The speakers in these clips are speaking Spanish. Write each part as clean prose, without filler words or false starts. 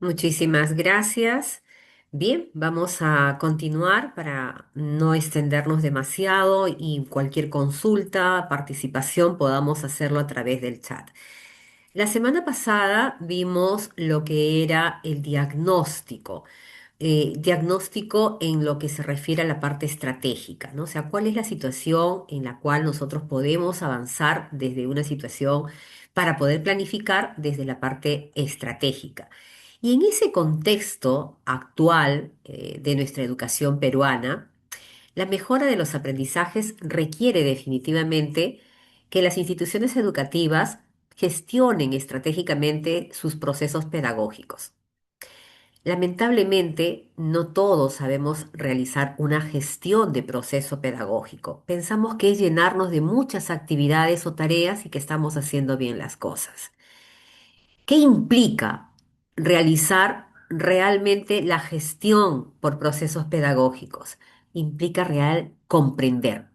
Muchísimas gracias. Bien, vamos a continuar para no extendernos demasiado y cualquier consulta, participación podamos hacerlo a través del chat. La semana pasada vimos lo que era el diagnóstico, diagnóstico en lo que se refiere a la parte estratégica, ¿no? O sea, cuál es la situación en la cual nosotros podemos avanzar desde una situación para poder planificar desde la parte estratégica. Y en ese contexto actual, de nuestra educación peruana, la mejora de los aprendizajes requiere definitivamente que las instituciones educativas gestionen estratégicamente sus procesos pedagógicos. Lamentablemente, no todos sabemos realizar una gestión de proceso pedagógico. Pensamos que es llenarnos de muchas actividades o tareas y que estamos haciendo bien las cosas. ¿Qué implica realizar realmente la gestión por procesos pedagógicos? Implica real comprender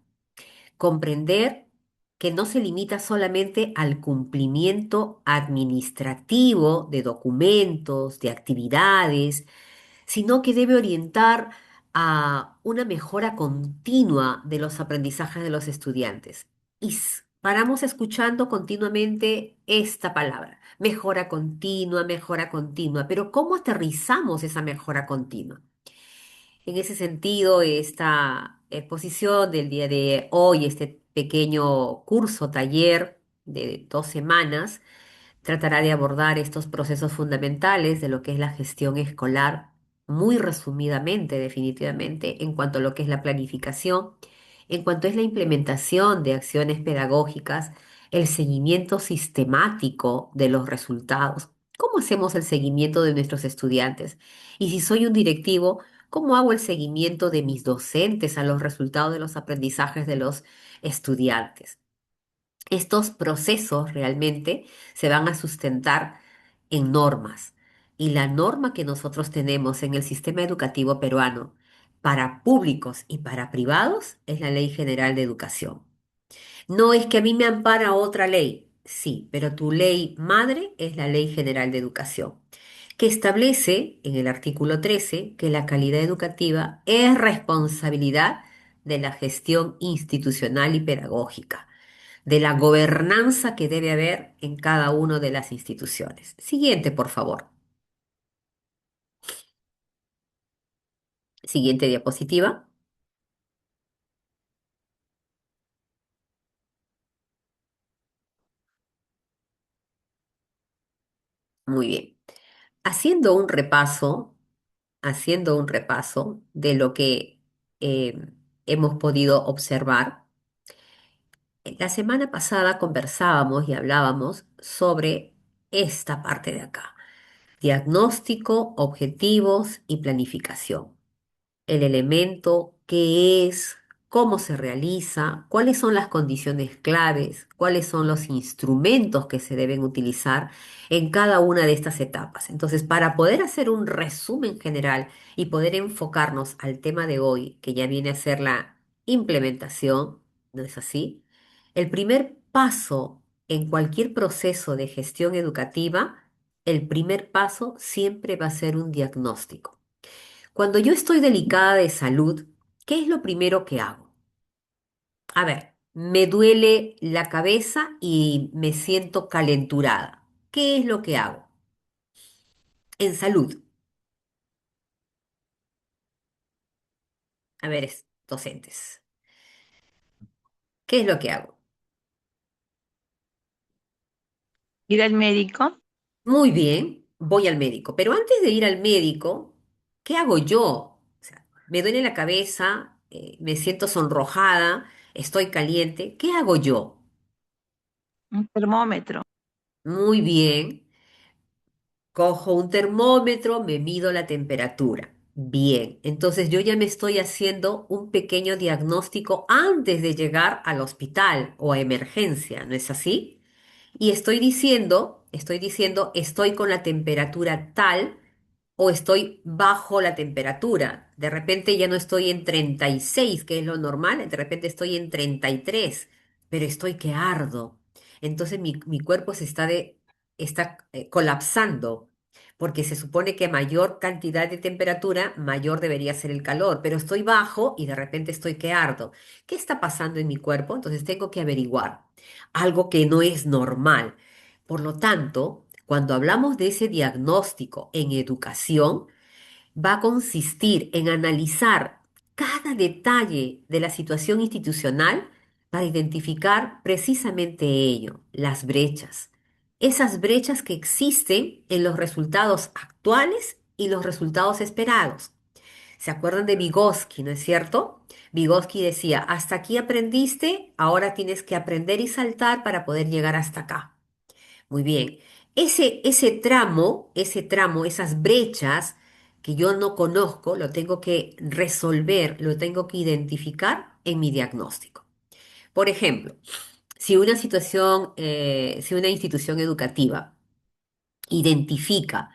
que no se limita solamente al cumplimiento administrativo de documentos, de actividades, sino que debe orientar a una mejora continua de los aprendizajes de los estudiantes. Paramos escuchando continuamente esta palabra, mejora continua, pero ¿cómo aterrizamos esa mejora continua? En ese sentido, esta exposición del día de hoy, este pequeño curso, taller de 2 semanas, tratará de abordar estos procesos fundamentales de lo que es la gestión escolar, muy resumidamente, definitivamente, en cuanto a lo que es la planificación, en cuanto es la implementación de acciones pedagógicas, el seguimiento sistemático de los resultados. ¿Cómo hacemos el seguimiento de nuestros estudiantes? Y si soy un directivo, ¿cómo hago el seguimiento de mis docentes a los resultados de los aprendizajes de los estudiantes? Estos procesos realmente se van a sustentar en normas. Y la norma que nosotros tenemos en el sistema educativo peruano para públicos y para privados es la Ley General de Educación. No es que a mí me ampara otra ley, sí, pero tu ley madre es la Ley General de Educación, que establece en el artículo 13 que la calidad educativa es responsabilidad de la gestión institucional y pedagógica, de la gobernanza que debe haber en cada una de las instituciones. Siguiente, por favor. Siguiente diapositiva. Muy bien. Haciendo un repaso, haciendo un repaso de lo que hemos podido observar, la semana pasada conversábamos y hablábamos sobre esta parte de acá: diagnóstico, objetivos y planificación. El elemento, qué es, cómo se realiza, cuáles son las condiciones claves, cuáles son los instrumentos que se deben utilizar en cada una de estas etapas. Entonces, para poder hacer un resumen general y poder enfocarnos al tema de hoy, que ya viene a ser la implementación, ¿no es así? El primer paso en cualquier proceso de gestión educativa, el primer paso siempre va a ser un diagnóstico. Cuando yo estoy delicada de salud, ¿qué es lo primero que hago? A ver, me duele la cabeza y me siento calenturada. ¿Qué es lo que hago? En salud. A ver, docentes. ¿Qué es lo que hago? Ir al médico. Muy bien, voy al médico. Pero antes de ir al médico, ¿qué hago yo? O sea, me duele la cabeza, me siento sonrojada, estoy caliente. ¿Qué hago yo? Un termómetro. Muy bien. Cojo un termómetro, me mido la temperatura. Bien, entonces yo ya me estoy haciendo un pequeño diagnóstico antes de llegar al hospital o a emergencia, ¿no es así? Y estoy con la temperatura tal o estoy bajo la temperatura. De repente ya no estoy en 36, que es lo normal, de repente estoy en 33, pero estoy que ardo. Entonces mi cuerpo está colapsando. porque se supone que a mayor cantidad de temperatura, mayor debería ser el calor, pero estoy bajo y de repente estoy que ardo. ¿Qué está pasando en mi cuerpo? Entonces tengo que averiguar algo que no es normal. Por lo tanto, cuando hablamos de ese diagnóstico en educación, va a consistir en analizar cada detalle de la situación institucional para identificar precisamente ello, las brechas. Esas brechas que existen en los resultados actuales y los resultados esperados. ¿Se acuerdan de Vygotsky, no es cierto? Vygotsky decía, hasta aquí aprendiste, ahora tienes que aprender y saltar para poder llegar hasta acá. Muy bien. Ese tramo, esas brechas que yo no conozco, lo tengo que resolver, lo tengo que identificar en mi diagnóstico. Por ejemplo, si una institución educativa identifica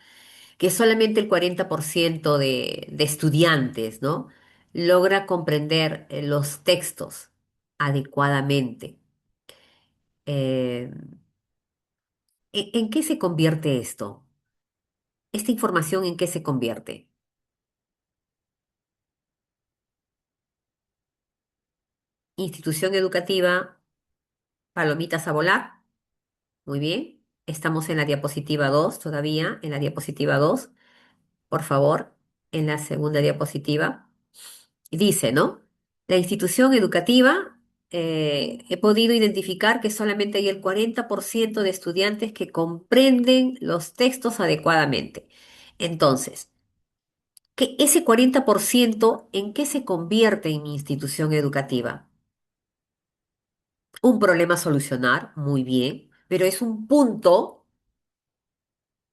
que solamente el 40% de estudiantes, ¿no? logra comprender los textos adecuadamente, eh, ¿en qué se convierte esto? ¿Esta información en qué se convierte? Institución educativa, palomitas a volar. Muy bien. Estamos en la diapositiva 2 todavía, en la diapositiva 2. Por favor, en la segunda diapositiva. Dice, ¿no? La institución educativa, he podido identificar que solamente hay el 40% de estudiantes que comprenden los textos adecuadamente. Entonces, ese 40% en qué se convierte en mi institución educativa? Un problema a solucionar, muy bien, pero es un punto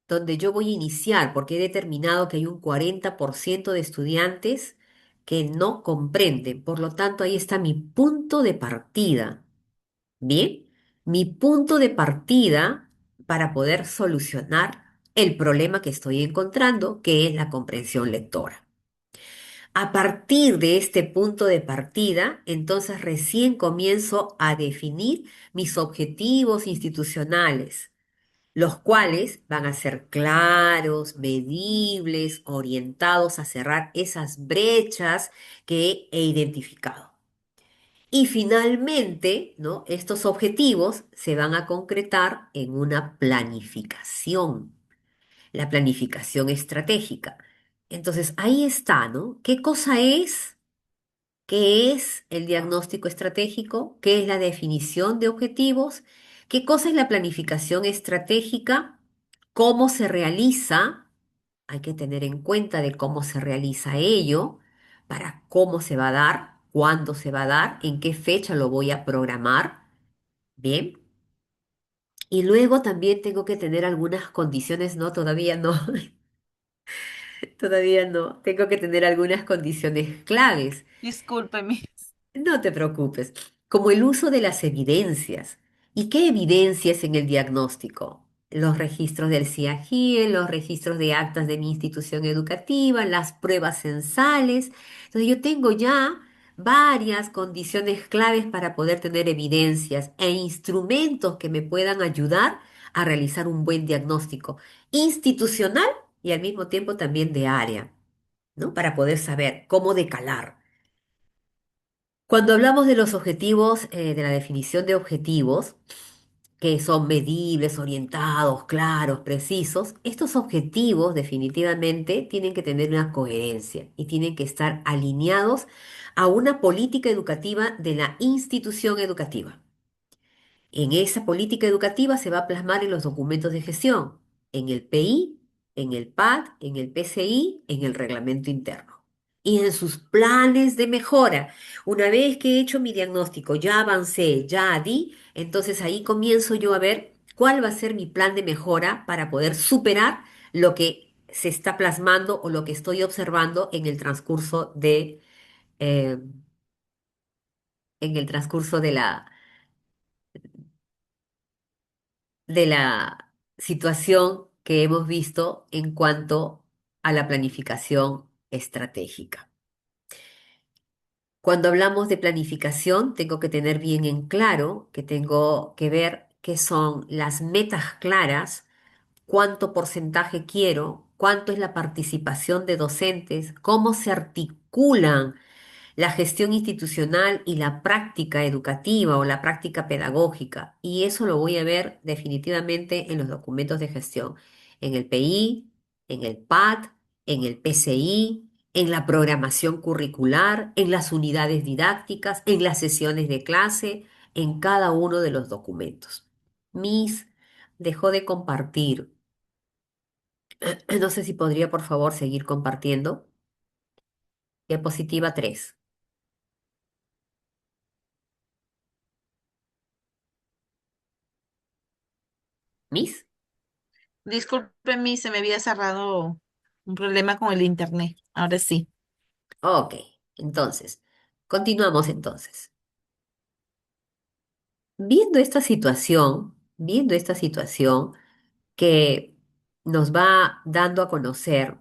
donde yo voy a iniciar porque he determinado que hay un 40% de estudiantes que no comprenden. Por lo tanto, ahí está mi punto de partida. Bien, mi punto de partida para poder solucionar el problema que estoy encontrando, que es la comprensión lectora. A partir de este punto de partida, entonces recién comienzo a definir mis objetivos institucionales, los cuales van a ser claros, medibles, orientados a cerrar esas brechas que he identificado. Y finalmente, ¿no? Estos objetivos se van a concretar en una planificación, la planificación estratégica. Entonces, ahí está, ¿no? ¿Qué cosa es? ¿Qué es el diagnóstico estratégico? ¿Qué es la definición de objetivos? ¿Qué cosa es la planificación estratégica? ¿Cómo se realiza? Hay que tener en cuenta de cómo se realiza ello, para cómo se va a dar, cuándo se va a dar, en qué fecha lo voy a programar. Bien. Y luego también tengo que tener algunas condiciones, no, todavía no, todavía no. Tengo que tener algunas condiciones claves. Discúlpeme. No te preocupes, como el uso de las evidencias. ¿Y qué evidencias en el diagnóstico? Los registros del CIAGIE, los registros de actas de mi institución educativa, las pruebas censales. Entonces yo tengo ya varias condiciones claves para poder tener evidencias e instrumentos que me puedan ayudar a realizar un buen diagnóstico institucional y al mismo tiempo también de área, ¿no? Para poder saber cómo decalar. Cuando hablamos de los objetivos, de la definición de objetivos, que son medibles, orientados, claros, precisos, estos objetivos definitivamente tienen que tener una coherencia y tienen que estar alineados a una política educativa de la institución educativa. En esa política educativa se va a plasmar en los documentos de gestión, en el PI, en el PAD, en el PCI, en el reglamento interno. Y en sus planes de mejora. Una vez que he hecho mi diagnóstico, ya avancé, ya di, entonces ahí comienzo yo a ver cuál va a ser mi plan de mejora para poder superar lo que se está plasmando o lo que estoy observando eh, en el transcurso de la situación que hemos visto en cuanto a la planificación estratégica. Cuando hablamos de planificación, tengo que tener bien en claro que tengo que ver qué son las metas claras, cuánto porcentaje quiero, cuánto es la participación de docentes, cómo se articulan la gestión institucional y la práctica educativa o la práctica pedagógica. Y eso lo voy a ver definitivamente en los documentos de gestión, en el PI, en el PAT, en el PCI, en la programación curricular, en las unidades didácticas, en las sesiones de clase, en cada uno de los documentos. Miss dejó de compartir. No sé si podría, por favor, seguir compartiendo. Diapositiva 3. Miss. Discúlpeme, se me había cerrado un problema con el internet. Ahora sí. Ok, entonces, continuamos entonces. Viendo esta situación que nos va dando a conocer,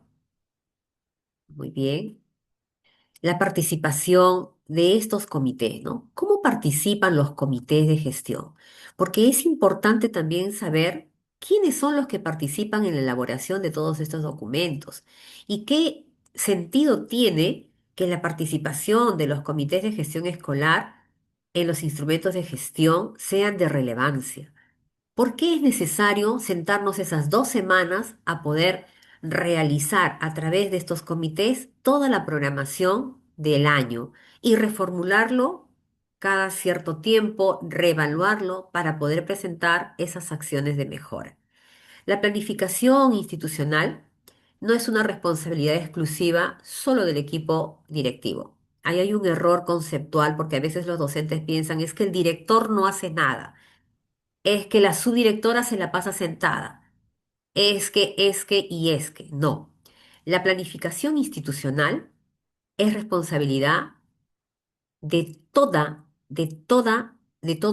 muy bien, la participación de estos comités, ¿no? ¿Cómo participan los comités de gestión? Porque es importante también saber quiénes son los que participan en la elaboración de todos estos documentos y qué sentido tiene que la participación de los comités de gestión escolar en los instrumentos de gestión sean de relevancia. ¿Por qué es necesario sentarnos esas 2 semanas a poder realizar a través de estos comités toda la programación del año y reformularlo cada cierto tiempo, reevaluarlo para poder presentar esas acciones de mejora? La planificación institucional no es una responsabilidad exclusiva solo del equipo directivo. Ahí hay un error conceptual porque a veces los docentes piensan es que el director no hace nada, es que la subdirectora se la pasa sentada, es que. No. La planificación institucional es responsabilidad de todo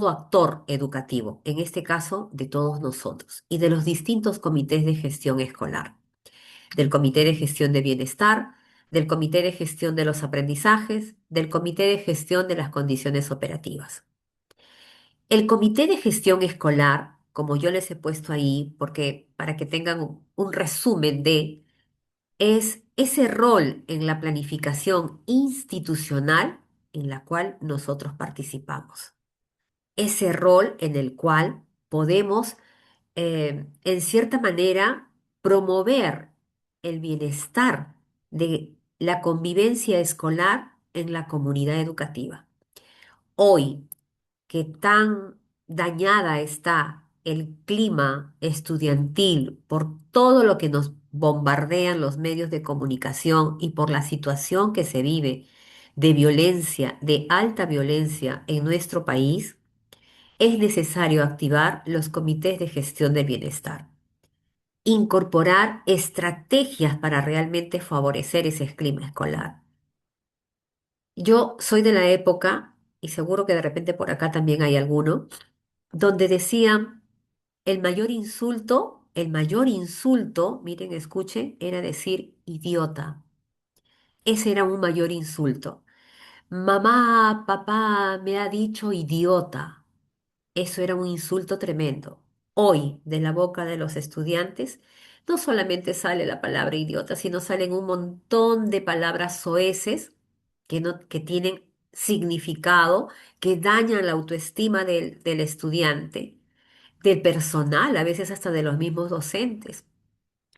actor educativo, en este caso de todos nosotros, y de los distintos comités de gestión escolar, del comité de gestión de bienestar, del comité de gestión de los aprendizajes, del comité de gestión de las condiciones operativas. El comité de gestión escolar, como yo les he puesto ahí, porque para que tengan un resumen es ese rol en la planificación institucional en la cual nosotros participamos. Ese rol en el cual podemos, en cierta manera, promover el bienestar de la convivencia escolar en la comunidad educativa. Hoy, que tan dañada está el clima estudiantil por todo lo que nos bombardean los medios de comunicación y por la situación que se vive de violencia, de alta violencia en nuestro país, es necesario activar los comités de gestión del bienestar, incorporar estrategias para realmente favorecer ese clima escolar. Yo soy de la época, y seguro que de repente por acá también hay alguno, donde decían el mayor insulto, miren, escuchen, era decir idiota. Ese era un mayor insulto. Mamá, papá me ha dicho idiota. Eso era un insulto tremendo. Hoy, de la boca de los estudiantes, no solamente sale la palabra idiota, sino salen un montón de palabras soeces que, no, que tienen significado, que dañan la autoestima del estudiante, del personal, a veces hasta de los mismos docentes.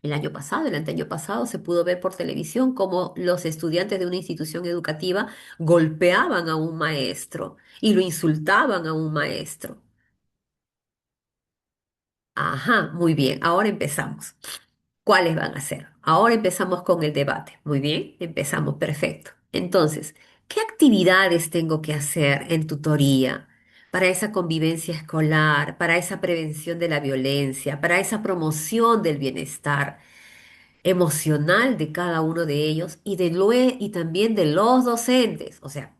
El año pasado, el anteaño pasado, se pudo ver por televisión cómo los estudiantes de una institución educativa golpeaban a un maestro y lo insultaban a un maestro. Ajá, muy bien, ahora empezamos. ¿Cuáles van a ser? Ahora empezamos con el debate. Muy bien, empezamos, perfecto. Entonces, ¿qué actividades tengo que hacer en tutoría para esa convivencia escolar, para esa prevención de la violencia, para esa promoción del bienestar emocional de cada uno de ellos y también de los docentes? O sea,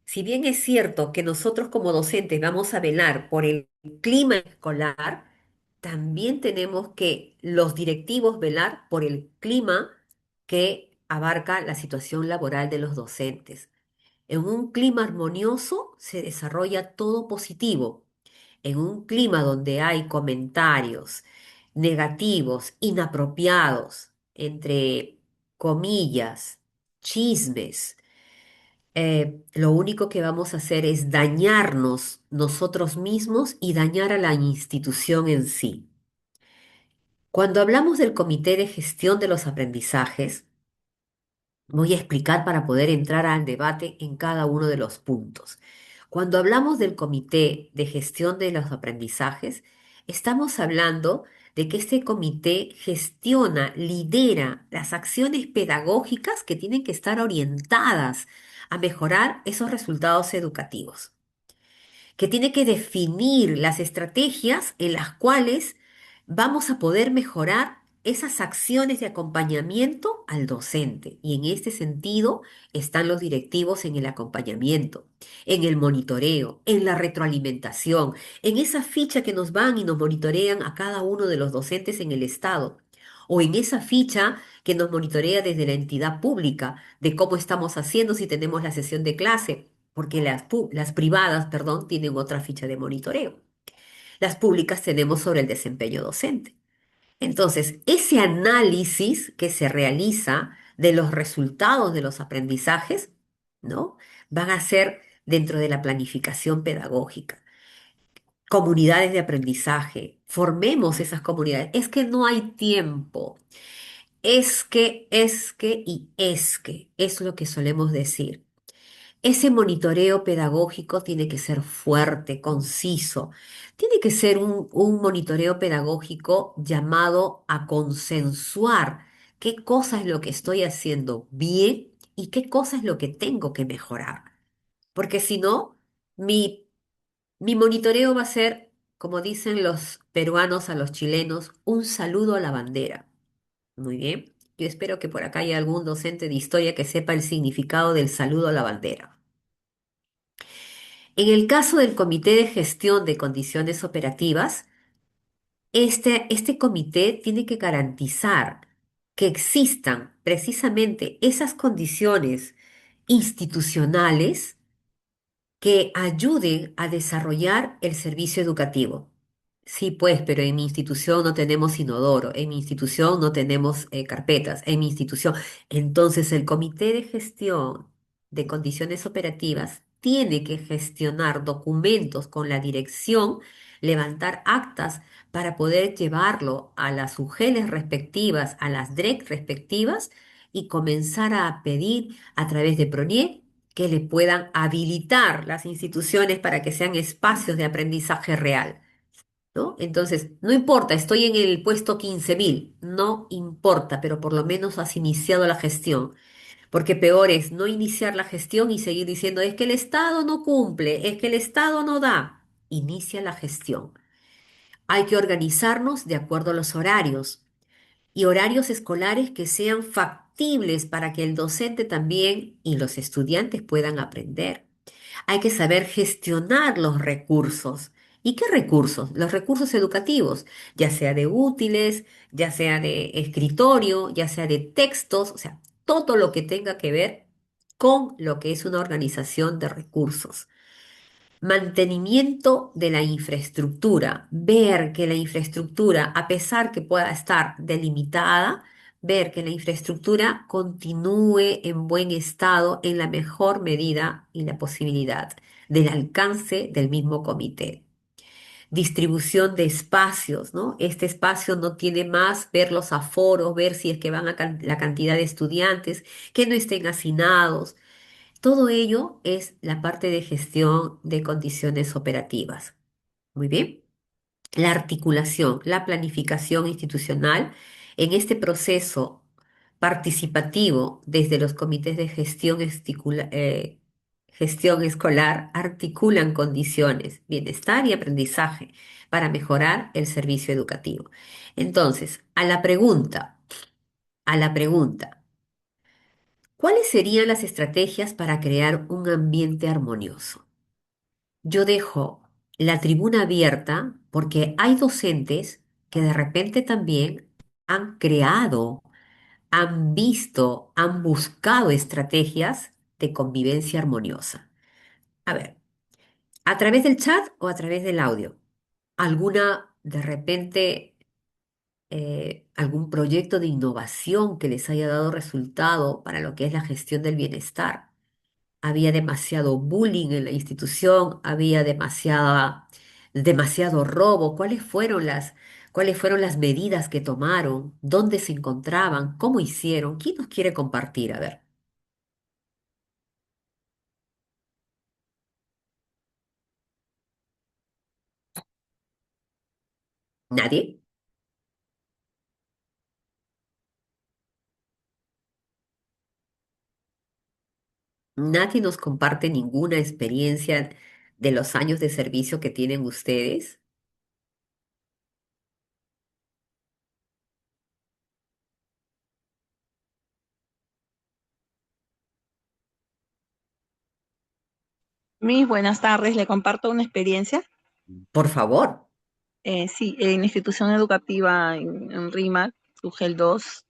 si bien es cierto que nosotros como docentes vamos a velar por el clima escolar, también tenemos que los directivos velar por el clima que abarca la situación laboral de los docentes. En un clima armonioso se desarrolla todo positivo. En un clima donde hay comentarios negativos, inapropiados, entre comillas, chismes, lo único que vamos a hacer es dañarnos nosotros mismos y dañar a la institución en sí. Cuando hablamos del Comité de Gestión de los Aprendizajes, voy a explicar para poder entrar al debate en cada uno de los puntos. Cuando hablamos del Comité de Gestión de los Aprendizajes, estamos hablando de que este comité gestiona, lidera las acciones pedagógicas que tienen que estar orientadas a mejorar esos resultados educativos, que tiene que definir las estrategias en las cuales vamos a poder mejorar esas acciones de acompañamiento al docente. Y en este sentido están los directivos en el acompañamiento, en el monitoreo, en la retroalimentación, en esa ficha que nos van y nos monitorean a cada uno de los docentes en el estado, o en esa ficha que nos monitorea desde la entidad pública de cómo estamos haciendo si tenemos la sesión de clase, porque las privadas, perdón, tienen otra ficha de monitoreo. Las públicas tenemos sobre el desempeño docente. Entonces, ese análisis que se realiza de los resultados de los aprendizajes, ¿no? Van a ser dentro de la planificación pedagógica. Comunidades de aprendizaje, formemos esas comunidades. Es que no hay tiempo. Es que es lo que solemos decir. Ese monitoreo pedagógico tiene que ser fuerte, conciso. Tiene que ser un monitoreo pedagógico llamado a consensuar qué cosa es lo que estoy haciendo bien y qué cosa es lo que tengo que mejorar. Porque si no, mi monitoreo va a ser, como dicen los peruanos a los chilenos, un saludo a la bandera. Muy bien. Yo espero que por acá haya algún docente de historia que sepa el significado del saludo a la bandera. En el caso del Comité de Gestión de Condiciones Operativas, este comité tiene que garantizar que existan precisamente esas condiciones institucionales que ayuden a desarrollar el servicio educativo. Sí, pues, pero en mi institución no tenemos inodoro, en mi institución no tenemos carpetas, en mi institución. Entonces, el Comité de Gestión de Condiciones Operativas tiene que gestionar documentos con la dirección, levantar actas para poder llevarlo a las UGELes respectivas, a las DREC respectivas y comenzar a pedir a través de PRONIE que le puedan habilitar las instituciones para que sean espacios de aprendizaje real, ¿no? Entonces, no importa, estoy en el puesto 15.000, no importa, pero por lo menos has iniciado la gestión, porque peor es no iniciar la gestión y seguir diciendo, es que el Estado no cumple, es que el Estado no da. Inicia la gestión. Hay que organizarnos de acuerdo a los horarios y horarios escolares que sean factibles para que el docente también y los estudiantes puedan aprender. Hay que saber gestionar los recursos. ¿Y qué recursos? Los recursos educativos, ya sea de útiles, ya sea de escritorio, ya sea de textos, o sea, todo lo que tenga que ver con lo que es una organización de recursos. Mantenimiento de la infraestructura, ver que la infraestructura, a pesar que pueda estar delimitada, ver que la infraestructura continúe en buen estado en la mejor medida y la posibilidad del alcance del mismo comité. Distribución de espacios, ¿no? Este espacio no tiene más ver los aforos, ver si es que van a la cantidad de estudiantes, que no estén hacinados. Todo ello es la parte de gestión de condiciones operativas. Muy bien. La articulación, la planificación institucional en este proceso participativo desde los comités de gestión escolar articulan condiciones, bienestar y aprendizaje para mejorar el servicio educativo. Entonces, a la pregunta, ¿cuáles serían las estrategias para crear un ambiente armonioso? Yo dejo la tribuna abierta porque hay docentes que de repente también han creado, han visto, han buscado estrategias de convivencia armoniosa. A ver, ¿a través del chat o a través del audio? ¿Alguna de repente algún proyecto de innovación que les haya dado resultado para lo que es la gestión del bienestar. Había demasiado bullying en la institución, había demasiado robo. Cuáles fueron las medidas que tomaron? ¿Dónde se encontraban? ¿Cómo hicieron? ¿Quién nos quiere compartir? A ver, ¿nadie? ¿Nadie nos comparte ninguna experiencia de los años de servicio que tienen ustedes? Mis buenas tardes, le comparto una experiencia. Por favor. Sí, en la institución educativa en RIMAC, UGEL 2,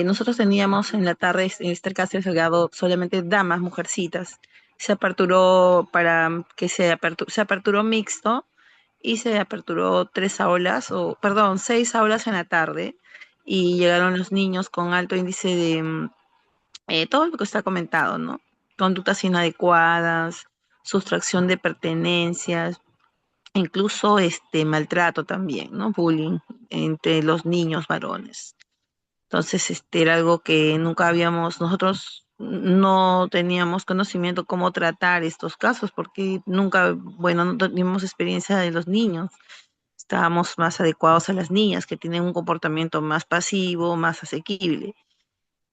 nosotros teníamos en la tarde, en este caso feriado, solamente damas, mujercitas. Se aperturó para que se aperturó mixto y se aperturó 3 aulas, o perdón, 6 aulas en la tarde y llegaron los niños con alto índice de todo lo que está comentado, ¿no? Conductas inadecuadas, sustracción de pertenencias, incluso maltrato también, ¿no? Bullying entre los niños varones. Entonces, era algo que nunca nosotros no teníamos conocimiento cómo tratar estos casos, porque nunca, bueno, no teníamos experiencia de los niños. Estábamos más adecuados a las niñas, que tienen un comportamiento más pasivo, más asequible.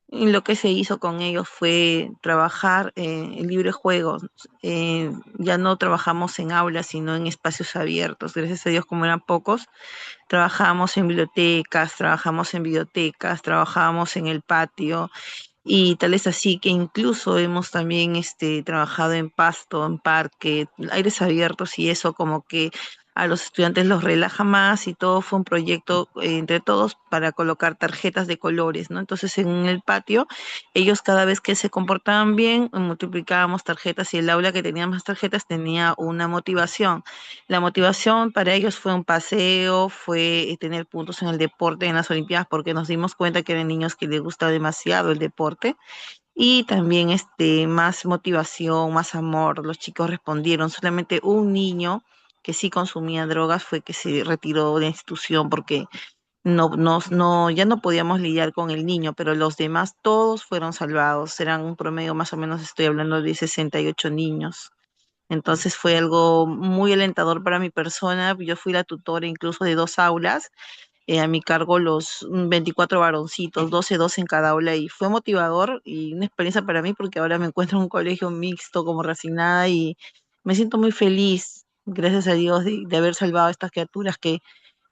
Y lo que se hizo con ellos fue trabajar en libre juego. Ya no trabajamos en aulas, sino en espacios abiertos. Gracias a Dios, como eran pocos, trabajamos en bibliotecas, trabajamos en bibliotecas, trabajamos en el patio, y tal es así que incluso hemos también trabajado en pasto, en parque, aires abiertos, y eso como que a los estudiantes los relaja más, y todo fue un proyecto entre todos para colocar tarjetas de colores, ¿no? Entonces en el patio ellos, cada vez que se comportaban bien, multiplicábamos tarjetas, y el aula que tenía más tarjetas tenía una motivación. La motivación para ellos fue un paseo, fue tener puntos en el deporte, en las Olimpiadas, porque nos dimos cuenta que eran niños que les gusta demasiado el deporte, y también más motivación, más amor. Los chicos respondieron. Solamente un niño que sí consumía drogas fue que se retiró de la institución, porque ya no podíamos lidiar con el niño, pero los demás todos fueron salvados. Eran un promedio, más o menos estoy hablando de 68 niños. Entonces fue algo muy alentador para mi persona. Yo fui la tutora incluso de 2 aulas, a mi cargo los 24 varoncitos, 12 en cada aula, y fue motivador y una experiencia para mí, porque ahora me encuentro en un colegio mixto como resignada, y me siento muy feliz, gracias a Dios, de haber salvado a estas criaturas que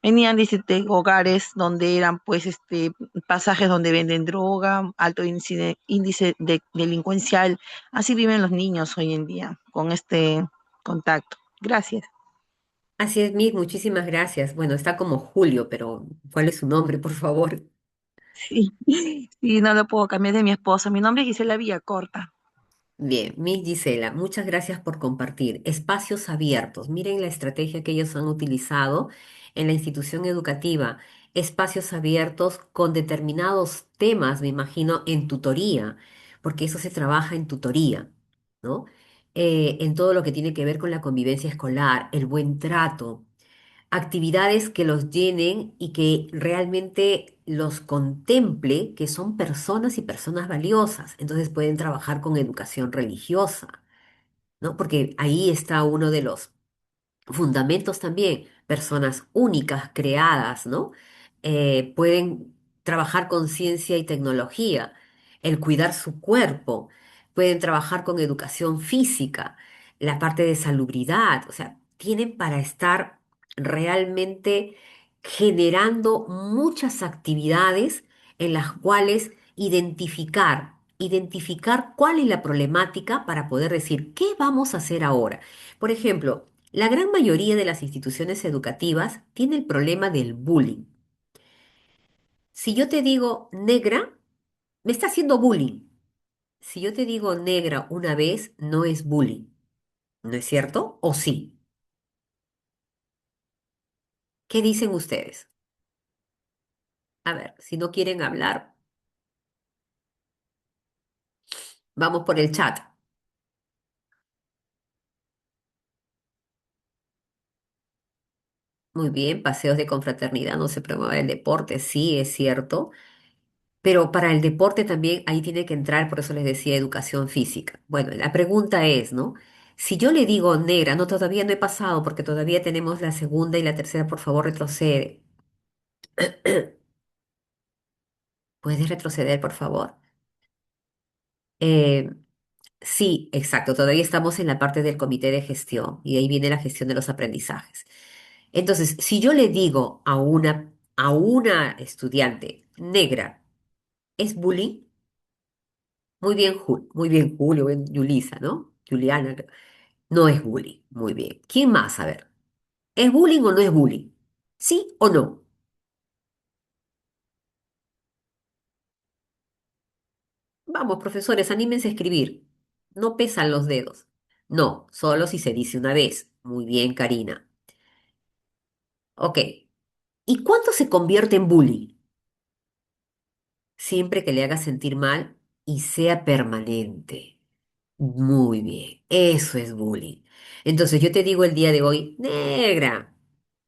venían de hogares donde eran pues pasajes donde venden droga, alto índice de delincuencial. Así viven los niños hoy en día con este contacto. Gracias. Así es, Miss, muchísimas gracias. Bueno, está como Julio, pero ¿cuál es su nombre, por favor? Sí, sí, no lo puedo cambiar de mi esposo. Mi nombre es Gisela Villacorta. Bien, Miss Gisela, muchas gracias por compartir. Espacios abiertos. Miren la estrategia que ellos han utilizado en la institución educativa. Espacios abiertos con determinados temas, me imagino, en tutoría, porque eso se trabaja en tutoría, ¿no? En todo lo que tiene que ver con la convivencia escolar, el buen trato, actividades que los llenen y que realmente los contemple que son personas y personas valiosas. Entonces pueden trabajar con educación religiosa, ¿no? Porque ahí está uno de los fundamentos también, personas únicas, creadas, ¿no? Pueden trabajar con ciencia y tecnología, el cuidar su cuerpo, pueden trabajar con educación física, la parte de salubridad, o sea, tienen para estar realmente generando muchas actividades en las cuales identificar cuál es la problemática para poder decir, ¿qué vamos a hacer ahora? Por ejemplo, la gran mayoría de las instituciones educativas tiene el problema del bullying. Si yo te digo negra, me está haciendo bullying. Si yo te digo negra una vez, no es bullying. ¿No es cierto? ¿O sí? ¿Qué dicen ustedes? A ver, si no quieren hablar, vamos por el chat. Muy bien, paseos de confraternidad, no se promueve el deporte, sí, es cierto. Pero para el deporte también ahí tiene que entrar, por eso les decía educación física. Bueno, la pregunta es, ¿no? Si yo le digo negra, no, todavía no he pasado porque todavía tenemos la segunda y la tercera, por favor, retrocede. ¿Puedes retroceder, por favor? Eh, sí, exacto, todavía estamos en la parte del comité de gestión y ahí viene la gestión de los aprendizajes. Entonces, si yo le digo a una estudiante negra, ¿es bullying? Muy bien, muy bien, Julio, bien, Yulisa, ¿no? Juliana. No es bullying. Muy bien. ¿Quién más? A ver. ¿Es bullying o no es bullying? ¿Sí o no? Vamos, profesores, anímense a escribir. No pesan los dedos. No, solo si se dice una vez. Muy bien, Karina. Ok. ¿Y cuándo se convierte en bullying? Siempre que le haga sentir mal y sea permanente. Muy bien. Eso es bullying. Entonces yo te digo el día de hoy, negra,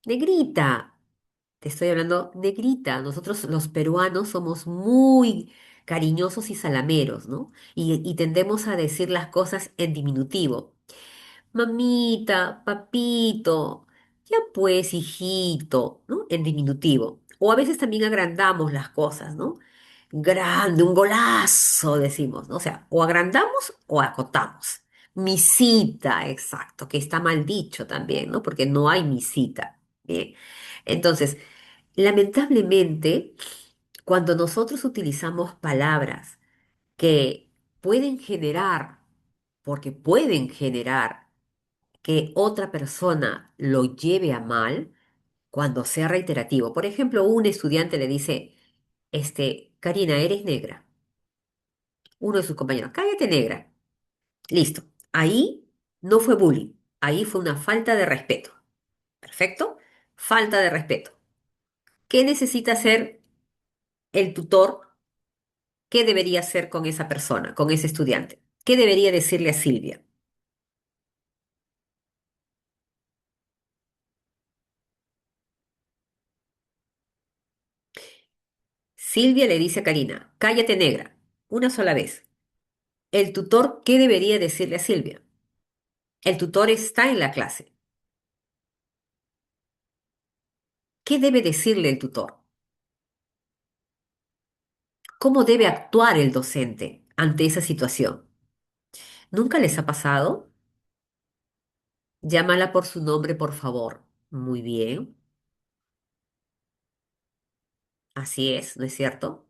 negrita. Te estoy hablando negrita. Nosotros los peruanos somos muy cariñosos y salameros, ¿no? Y tendemos a decir las cosas en diminutivo. Mamita, papito, ya pues, hijito, ¿no? En diminutivo. O a veces también agrandamos las cosas, ¿no? Grande, un golazo, decimos, ¿no? O sea, o agrandamos o acotamos. Misita, exacto, que está mal dicho también, ¿no? Porque no hay misita. Bien. Entonces, lamentablemente, cuando nosotros utilizamos palabras que pueden generar, porque pueden generar que otra persona lo lleve a mal, cuando sea reiterativo. Por ejemplo, un estudiante le dice, Karina, eres negra. Uno de sus compañeros, cállate negra. Listo. Ahí no fue bullying, ahí fue una falta de respeto. ¿Perfecto? Falta de respeto. ¿Qué necesita hacer el tutor? ¿Qué debería hacer con esa persona, con ese estudiante? ¿Qué debería decirle a Silvia? Silvia le dice a Karina, cállate negra, una sola vez. El tutor, ¿qué debería decirle a Silvia? El tutor está en la clase. ¿Qué debe decirle el tutor? ¿Cómo debe actuar el docente ante esa situación? ¿Nunca les ha pasado? Llámala por su nombre, por favor. Muy bien, así es, ¿no es cierto?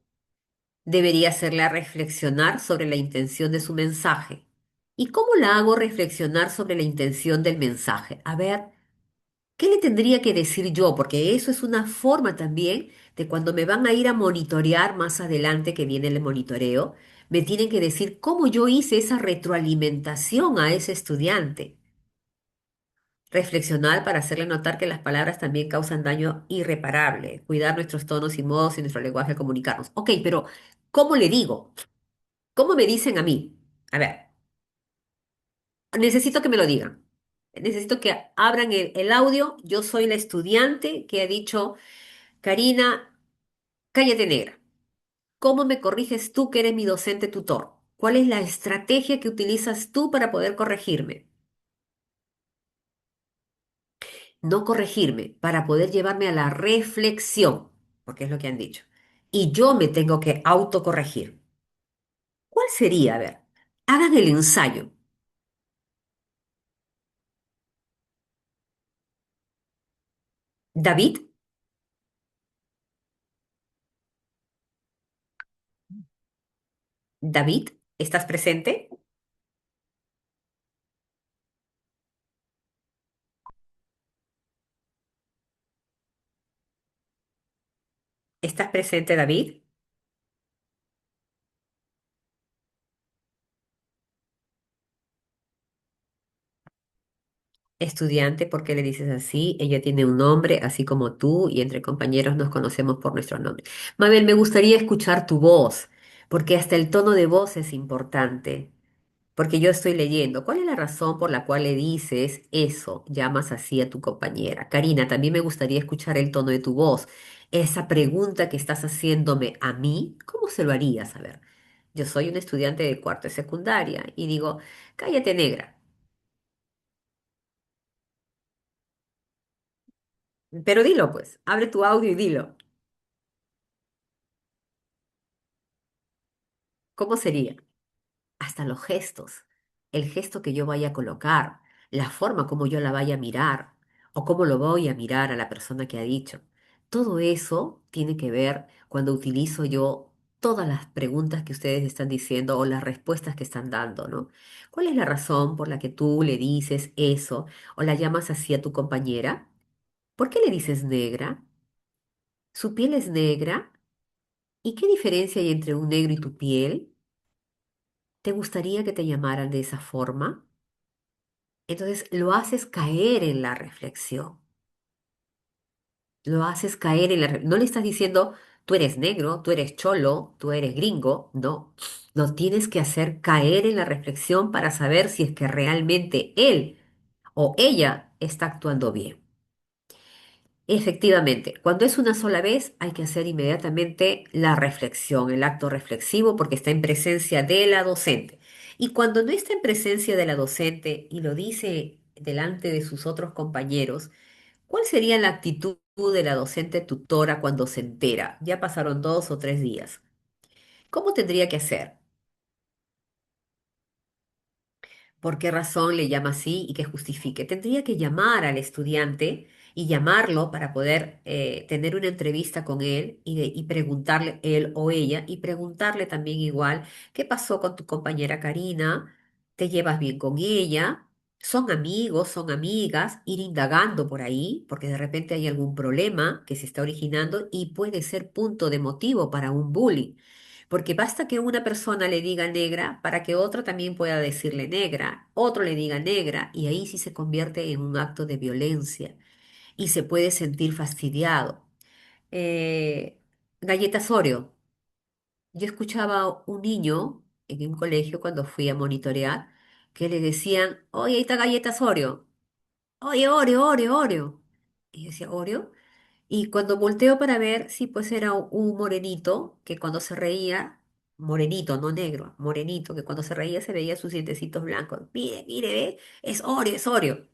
Debería hacerla reflexionar sobre la intención de su mensaje. ¿Y cómo la hago reflexionar sobre la intención del mensaje? A ver, ¿qué le tendría que decir yo? Porque eso es una forma también de cuando me van a ir a monitorear más adelante, que viene el monitoreo, me tienen que decir cómo yo hice esa retroalimentación a ese estudiante. Reflexionar para hacerle notar que las palabras también causan daño irreparable. Cuidar nuestros tonos y modos y nuestro lenguaje al comunicarnos. Ok, pero ¿cómo le digo? ¿Cómo me dicen a mí? A ver, necesito que me lo digan. Necesito que abran el audio. Yo soy la estudiante que ha dicho, Karina, cállate negra. ¿Cómo me corriges tú que eres mi docente tutor? ¿Cuál es la estrategia que utilizas tú para poder corregirme? No corregirme, para poder llevarme a la reflexión, porque es lo que han dicho. Y yo me tengo que autocorregir. ¿Cuál sería? A ver, hagan el ensayo. David, David, ¿estás presente? ¿Estás presente, David? Estudiante, ¿por qué le dices así? Ella tiene un nombre, así como tú, y entre compañeros nos conocemos por nuestro nombre. Mabel, me gustaría escuchar tu voz, porque hasta el tono de voz es importante. Porque yo estoy leyendo. ¿Cuál es la razón por la cual le dices eso? Llamas así a tu compañera. Karina, también me gustaría escuchar el tono de tu voz. Esa pregunta que estás haciéndome a mí, ¿cómo se lo harías? A ver, yo soy un estudiante de cuarto de secundaria y digo, cállate negra. Pero dilo pues, abre tu audio y dilo. ¿Cómo sería? Hasta los gestos, el gesto que yo vaya a colocar, la forma como yo la vaya a mirar o cómo lo voy a mirar a la persona que ha dicho. Todo eso tiene que ver cuando utilizo yo todas las preguntas que ustedes están diciendo o las respuestas que están dando, ¿no? ¿Cuál es la razón por la que tú le dices eso o la llamas así a tu compañera? ¿Por qué le dices negra? ¿Su piel es negra? ¿Y qué diferencia hay entre un negro y tu piel? ¿Te gustaría que te llamaran de esa forma? Entonces lo haces caer en la reflexión, lo haces caer en No le estás diciendo, tú eres negro, tú eres cholo, tú eres gringo, no. Lo tienes que hacer caer en la reflexión para saber si es que realmente él o ella está actuando bien. Efectivamente, cuando es una sola vez hay que hacer inmediatamente la reflexión, el acto reflexivo, porque está en presencia de la docente. Y cuando no está en presencia de la docente y lo dice delante de sus otros compañeros, ¿cuál sería la actitud de la docente tutora cuando se entera? Ya pasaron 2 o 3 días. ¿Cómo tendría que hacer? ¿Por qué razón le llama así y que justifique? Tendría que llamar al estudiante y llamarlo para poder tener una entrevista con él y preguntarle, él o ella, y preguntarle también igual, ¿qué pasó con tu compañera Karina? ¿Te llevas bien con ella? ¿Son amigos, son amigas? Ir indagando por ahí, porque de repente hay algún problema que se está originando y puede ser punto de motivo para un bullying. Porque basta que una persona le diga negra para que otro también pueda decirle negra, otro le diga negra, y ahí sí se convierte en un acto de violencia y se puede sentir fastidiado. Eh, Galletas Oreo. Yo escuchaba a un niño en un colegio cuando fui a monitorear que le decían, oye, ahí está galletas Oreo. Oye, Oreo, Oreo, Oreo. Y yo decía, ¿Oreo? Y cuando volteo para ver, sí, pues era un morenito que cuando se reía, morenito, no negro, morenito, que cuando se reía se veía sus dientecitos blancos. Mire, mire, ve, es Oreo, es Oreo.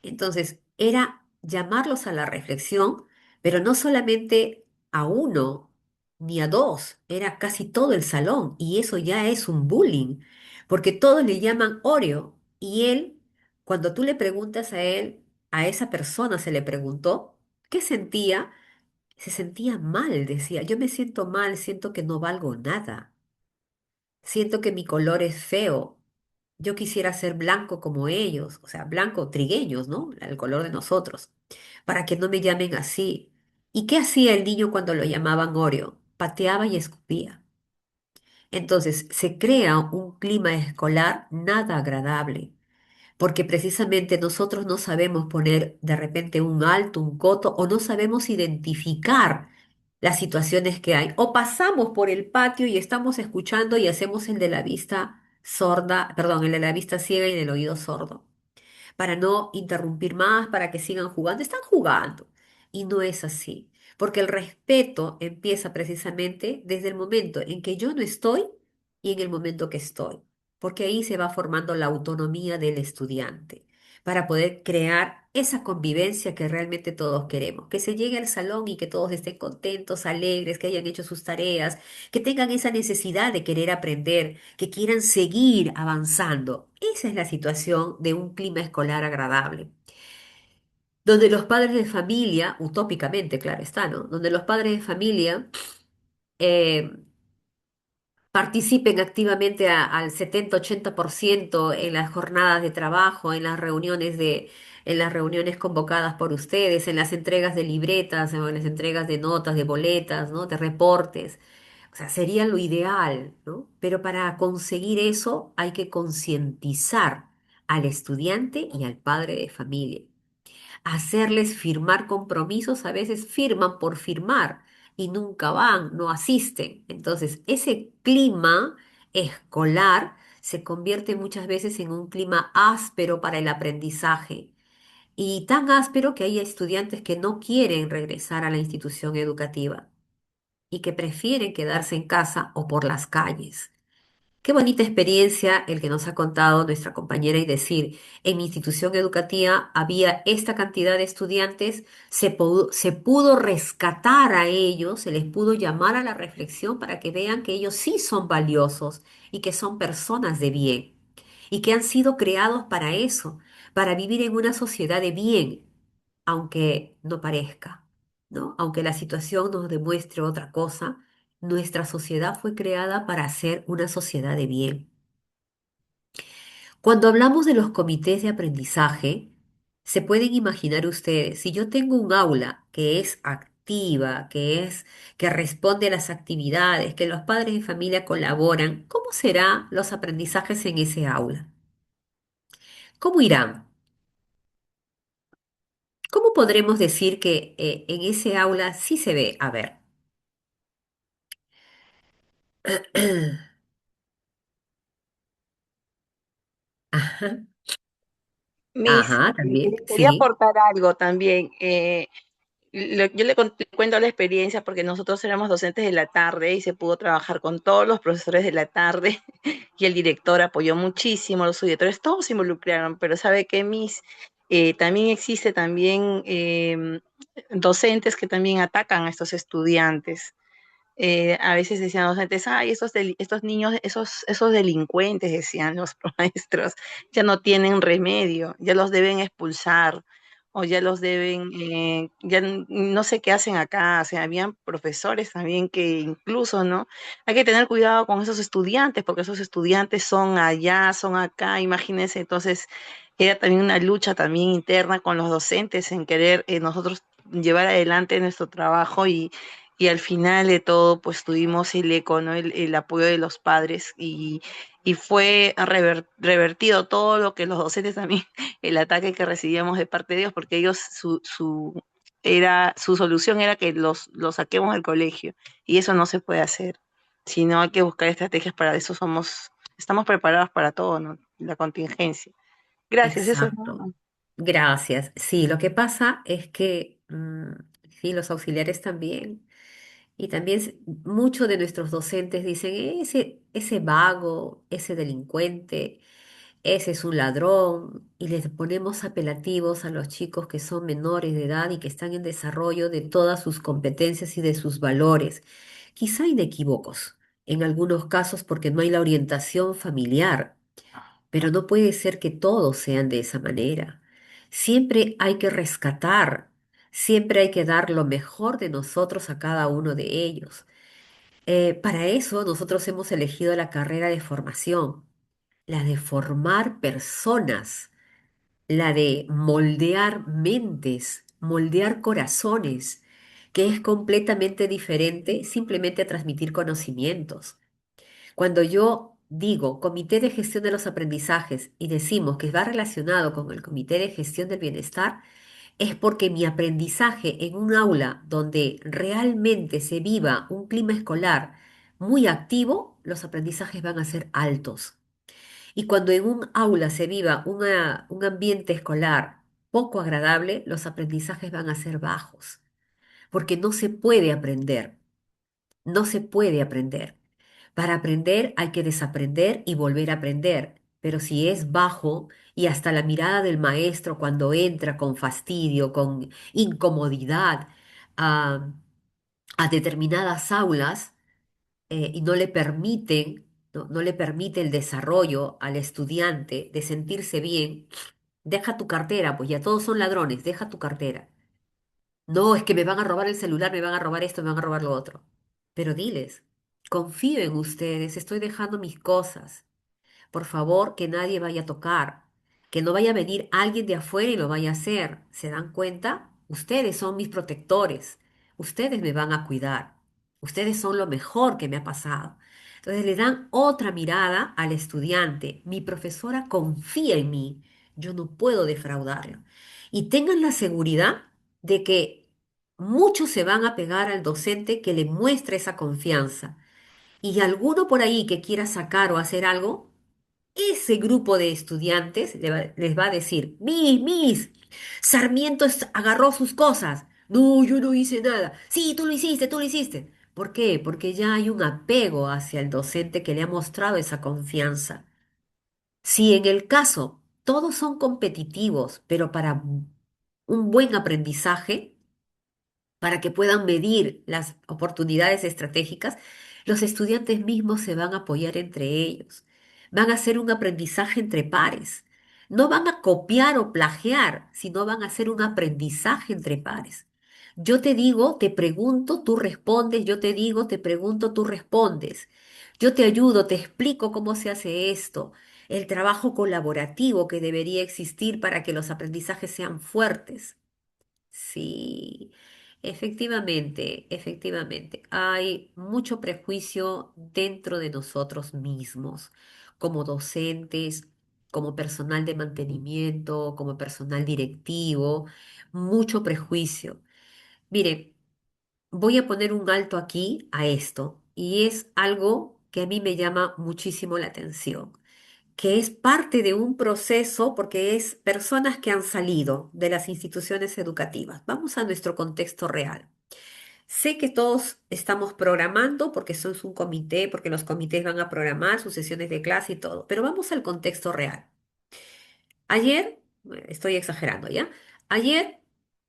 Entonces, era llamarlos a la reflexión, pero no solamente a uno ni a dos, era casi todo el salón, y eso ya es un bullying, porque todos le llaman Oreo, y él, cuando tú le preguntas a él, a esa persona se le preguntó, ¿qué sentía? Se sentía mal, decía, yo me siento mal, siento que no valgo nada, siento que mi color es feo, yo quisiera ser blanco como ellos, o sea, blanco, trigueños, ¿no? El color de nosotros, para que no me llamen así. ¿Y qué hacía el niño cuando lo llamaban Oreo? Pateaba y escupía. Entonces, se crea un clima escolar nada agradable porque precisamente nosotros no sabemos poner de repente un alto, un coto, o no sabemos identificar las situaciones que hay, o pasamos por el patio y estamos escuchando y hacemos el de la vista sorda, perdón, el de la vista ciega y del oído sordo para no interrumpir más, para que sigan jugando. Están jugando. Y no es así, porque el respeto empieza precisamente desde el momento en que yo no estoy y en el momento que estoy, porque ahí se va formando la autonomía del estudiante para poder crear esa convivencia que realmente todos queremos, que se llegue al salón y que todos estén contentos, alegres, que hayan hecho sus tareas, que tengan esa necesidad de querer aprender, que quieran seguir avanzando. Esa es la situación de un clima escolar agradable, donde los padres de familia, utópicamente, claro está, ¿no? Donde los padres de familia eh, participen activamente al 70-80% en las jornadas de trabajo, en las reuniones convocadas por ustedes, en las entregas de libretas, o en las entregas de notas, de boletas, ¿no? De reportes. O sea, sería lo ideal, ¿no? Pero para conseguir eso hay que concientizar al estudiante y al padre de familia. Hacerles firmar compromisos, a veces firman por firmar y nunca van, no asisten. Entonces, ese clima escolar se convierte muchas veces en un clima áspero para el aprendizaje y tan áspero que hay estudiantes que no quieren regresar a la institución educativa y que prefieren quedarse en casa o por las calles. Qué bonita experiencia el que nos ha contado nuestra compañera y decir, en mi institución educativa había esta cantidad de estudiantes, se pudo rescatar a ellos, se les pudo llamar a la reflexión para que vean que ellos sí son valiosos y que son personas de bien y que han sido creados para eso, para vivir en una sociedad de bien, aunque no parezca, ¿no? Aunque la situación nos demuestre otra cosa, nuestra sociedad fue creada para ser una sociedad de bien. Cuando hablamos de los comités de aprendizaje, se pueden imaginar ustedes, si yo tengo un aula que es activa, que responde a las actividades, que los padres de familia colaboran, ¿cómo serán los aprendizajes en ese aula? ¿Cómo irán? ¿Cómo podremos decir que en ese aula sí se ve? A ver. Ajá, Miss, ajá, también, quería sí. aportar algo también. Yo le cuento la experiencia porque nosotros éramos docentes de la tarde y se pudo trabajar con todos los profesores de la tarde y el director apoyó muchísimo, los directores todos se involucraron, pero sabe que Miss, también existe también docentes que también atacan a estos estudiantes. A veces decían los docentes, ay, estos niños, esos delincuentes, decían los maestros, ya no tienen remedio, ya los deben expulsar o ya los deben, no sé qué hacen acá, o sea, habían profesores también que incluso, ¿no? Hay que tener cuidado con esos estudiantes, porque esos estudiantes son allá, son acá, imagínense, entonces era también una lucha también interna con los docentes en querer nosotros llevar adelante nuestro trabajo y al final de todo, pues tuvimos el eco, ¿no? El apoyo de los padres y fue revertido todo lo que los docentes también, el ataque que recibíamos de parte de ellos, porque ellos, su solución era que los saquemos del colegio y eso no se puede hacer, sino hay que buscar estrategias para eso estamos preparados para todo, ¿no? La contingencia. Gracias, eso es nada Exacto. más. Gracias. Sí, lo que pasa es que, sí, los auxiliares también. Y también muchos de nuestros docentes dicen, ese vago, ese delincuente, ese es un ladrón. Y les ponemos apelativos a los chicos que son menores de edad y que están en desarrollo de todas sus competencias y de sus valores. Quizá inequívocos en algunos casos porque no hay la orientación familiar, pero no puede ser que todos sean de esa manera. Siempre hay que rescatar, siempre hay que dar lo mejor de nosotros a cada uno de ellos. Para eso nosotros hemos elegido la carrera de formación, la de formar personas, la de moldear mentes, moldear corazones, que es completamente diferente simplemente a transmitir conocimientos. Cuando yo digo Comité de Gestión de los Aprendizajes y decimos que va relacionado con el Comité de Gestión del Bienestar, es porque mi aprendizaje en un aula donde realmente se viva un clima escolar muy activo, los aprendizajes van a ser altos. Y cuando en un aula se viva un ambiente escolar poco agradable, los aprendizajes van a ser bajos, porque no se puede aprender, no se puede aprender. Para aprender hay que desaprender y volver a aprender, pero si es bajo y hasta la mirada del maestro cuando entra con fastidio, con incomodidad a, a determinadas aulas y no le permiten, no le permite el desarrollo al estudiante de sentirse bien, deja tu cartera, pues ya todos son ladrones, deja tu cartera. No, es que me van a robar el celular, me van a robar esto, me van a robar lo otro. Pero diles, confío en ustedes, estoy dejando mis cosas. Por favor, que nadie vaya a tocar, que no vaya a venir alguien de afuera y lo vaya a hacer. ¿Se dan cuenta? Ustedes son mis protectores, ustedes me van a cuidar, ustedes son lo mejor que me ha pasado. Entonces le dan otra mirada al estudiante. Mi profesora confía en mí, yo no puedo defraudarlo. Y tengan la seguridad de que muchos se van a pegar al docente que le muestre esa confianza. Y alguno por ahí que quiera sacar o hacer algo, ese grupo de estudiantes les va a decir, Miss, Sarmiento agarró sus cosas. No, yo no hice nada. Sí, tú lo hiciste, tú lo hiciste. ¿Por qué? Porque ya hay un apego hacia el docente que le ha mostrado esa confianza. Si en el caso todos son competitivos, pero para un buen aprendizaje, para que puedan medir las oportunidades estratégicas, los estudiantes mismos se van a apoyar entre ellos. Van a hacer un aprendizaje entre pares. No van a copiar o plagiar, sino van a hacer un aprendizaje entre pares. Yo te digo, te pregunto, tú respondes, yo te digo, te pregunto, tú respondes. Yo te ayudo, te explico cómo se hace esto. El trabajo colaborativo que debería existir para que los aprendizajes sean fuertes. Sí, efectivamente, efectivamente. Hay mucho prejuicio dentro de nosotros mismos, como docentes, como personal de mantenimiento, como personal directivo, mucho prejuicio. Mire, voy a poner un alto aquí a esto, y es algo que a mí me llama muchísimo la atención, que es parte de un proceso porque es personas que han salido de las instituciones educativas. Vamos a nuestro contexto real. Sé que todos estamos programando porque eso es un comité, porque los comités van a programar sus sesiones de clase y todo, pero vamos al contexto real. Ayer, bueno, estoy exagerando ya, ayer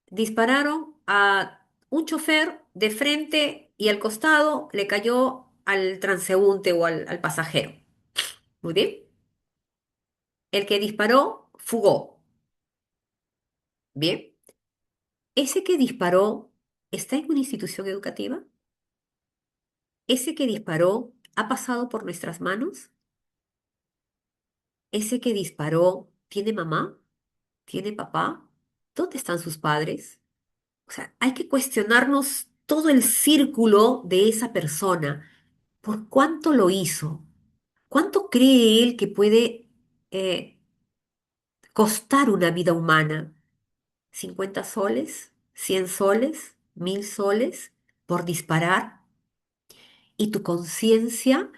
dispararon a un chofer de frente y al costado le cayó al transeúnte o al pasajero. Muy bien. El que disparó fugó. Bien. ¿Ese que disparó está en una institución educativa? ¿Ese que disparó ha pasado por nuestras manos? ¿Ese que disparó tiene mamá? ¿Tiene papá? ¿Dónde están sus padres? O sea, hay que cuestionarnos todo el círculo de esa persona. ¿Por cuánto lo hizo? ¿Cuánto cree él que puede costar una vida humana? ¿50 soles? ¿100 soles? ¿1000 soles? ¿Por disparar? Y tu conciencia,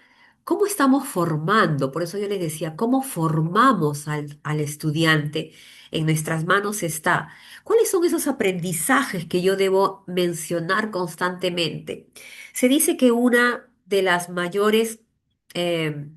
¿cómo estamos formando? Por eso yo les decía, ¿cómo formamos al estudiante? En nuestras manos está. ¿Cuáles son esos aprendizajes que yo debo mencionar constantemente? Se dice que una de las mayores eh,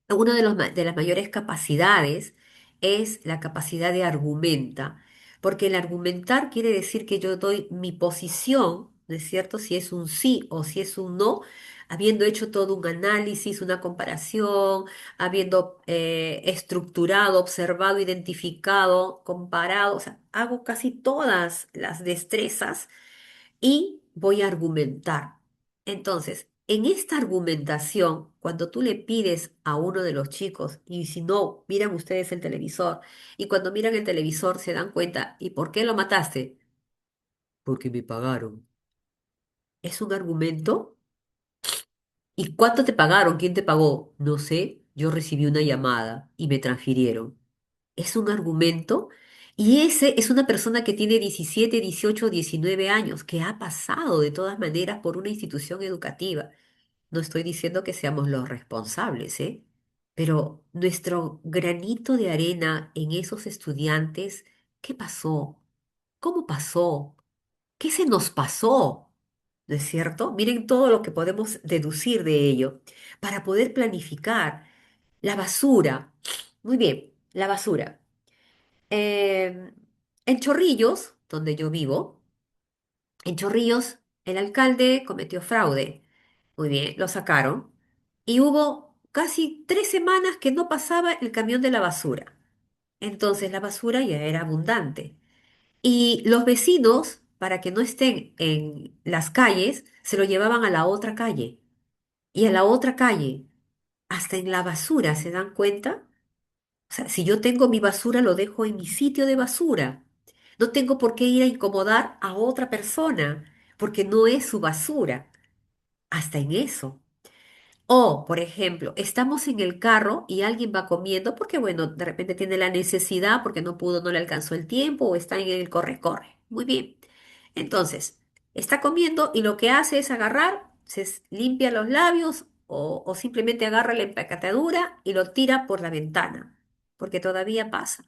una de las mayores capacidades es la capacidad de argumenta, porque el argumentar quiere decir que yo doy mi posición, ¿no es cierto? Si es un sí o si es un no, habiendo hecho todo un análisis, una comparación, habiendo estructurado, observado, identificado, comparado, o sea, hago casi todas las destrezas y voy a argumentar. Entonces, en esta argumentación, cuando tú le pides a uno de los chicos, y si no, miran ustedes el televisor, y cuando miran el televisor se dan cuenta, ¿y por qué lo mataste? Porque me pagaron. ¿Es un argumento? ¿Y cuánto te pagaron? ¿Quién te pagó? No sé, yo recibí una llamada y me transfirieron. ¿Es un argumento? Y ese es una persona que tiene 17, 18, 19 años, que ha pasado de todas maneras por una institución educativa. No estoy diciendo que seamos los responsables, ¿eh? Pero nuestro granito de arena en esos estudiantes, ¿qué pasó? ¿Cómo pasó? ¿Qué se nos pasó? ¿No es cierto? Miren todo lo que podemos deducir de ello para poder planificar. La basura. Muy bien, la basura. Eh, en Chorrillos, donde yo vivo, en Chorrillos, el alcalde cometió fraude. Muy bien, lo sacaron. Y hubo casi 3 semanas que no pasaba el camión de la basura. Entonces la basura ya era abundante. Y los vecinos, para que no estén en las calles, se lo llevaban a la otra calle. Y a la otra calle, hasta en la basura, ¿se dan cuenta? O sea, si yo tengo mi basura, lo dejo en mi sitio de basura. No tengo por qué ir a incomodar a otra persona, porque no es su basura. Hasta en eso. O, por ejemplo, estamos en el carro y alguien va comiendo porque, bueno, de repente tiene la necesidad porque no pudo, no le alcanzó el tiempo o está en el corre-corre. Muy bien. Entonces, está comiendo y lo que hace es agarrar, limpia los labios o simplemente agarra la empacatadura y lo tira por la ventana, porque todavía pasa.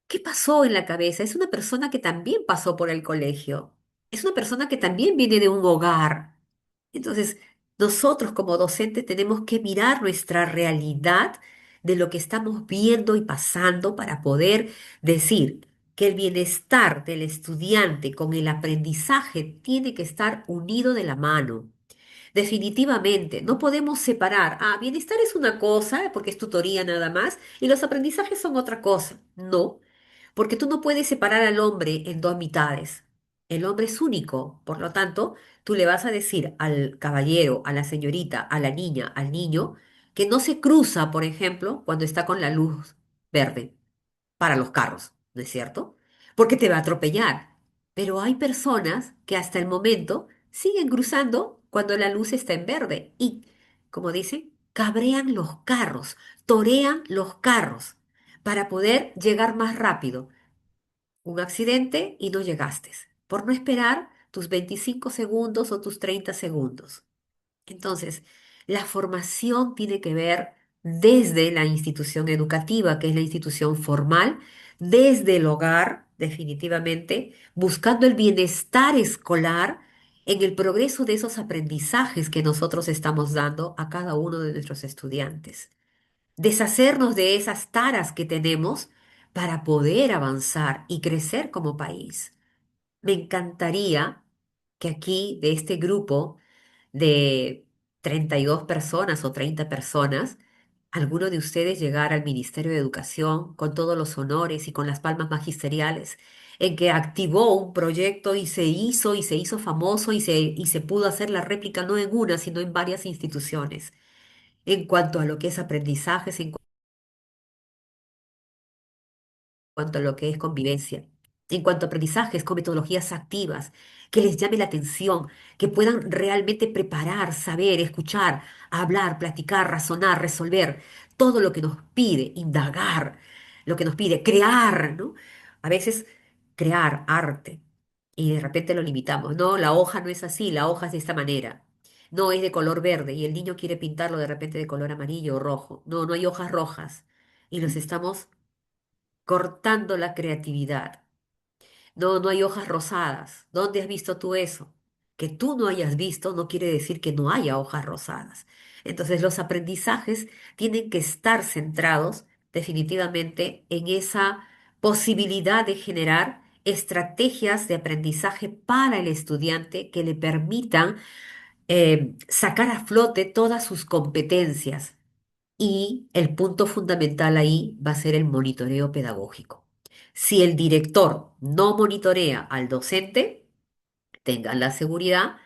¿Qué pasó en la cabeza? Es una persona que también pasó por el colegio. Es una persona que también viene de un hogar. Entonces, nosotros como docentes tenemos que mirar nuestra realidad de lo que estamos viendo y pasando para poder decir que el bienestar del estudiante con el aprendizaje tiene que estar unido de la mano. Definitivamente, no podemos separar. Ah, bienestar es una cosa, porque es tutoría nada más, y los aprendizajes son otra cosa. No, porque tú no puedes separar al hombre en dos mitades. El hombre es único, por lo tanto, tú le vas a decir al caballero, a la señorita, a la niña, al niño, que no se cruza, por ejemplo, cuando está con la luz verde para los carros, ¿no es cierto? Porque te va a atropellar. Pero hay personas que hasta el momento siguen cruzando cuando la luz está en verde y, como dicen, cabrean los carros, torean los carros para poder llegar más rápido. Un accidente y no llegaste, por no esperar tus 25 segundos o tus 30 segundos. Entonces, la formación tiene que ver desde la institución educativa, que es la institución formal, desde el hogar, definitivamente, buscando el bienestar escolar en el progreso de esos aprendizajes que nosotros estamos dando a cada uno de nuestros estudiantes. Deshacernos de esas taras que tenemos para poder avanzar y crecer como país. Me encantaría que aquí, de este grupo, de 32 personas o 30 personas, alguno de ustedes llegara al Ministerio de Educación con todos los honores y con las palmas magisteriales, en que activó un proyecto y se hizo famoso y se pudo hacer la réplica no en una, sino en varias instituciones, en cuanto a lo que es aprendizajes, en cuanto a lo que es convivencia, en cuanto a aprendizajes con metodologías activas, que les llame la atención, que puedan realmente preparar, saber, escuchar, hablar, platicar, razonar, resolver todo lo que nos pide, indagar, lo que nos pide, crear, ¿no? A veces crear arte y de repente lo limitamos. No, la hoja no es así, la hoja es de esta manera. No es de color verde y el niño quiere pintarlo de repente de color amarillo o rojo. No, no hay hojas rojas y los estamos cortando la creatividad. No, no hay hojas rosadas. ¿Dónde has visto tú eso? Que tú no hayas visto no quiere decir que no haya hojas rosadas. Entonces los aprendizajes tienen que estar centrados definitivamente en esa posibilidad de generar estrategias de aprendizaje para el estudiante que le permitan sacar a flote todas sus competencias y el punto fundamental ahí va a ser el monitoreo pedagógico. Si el director no monitorea al docente, tengan la seguridad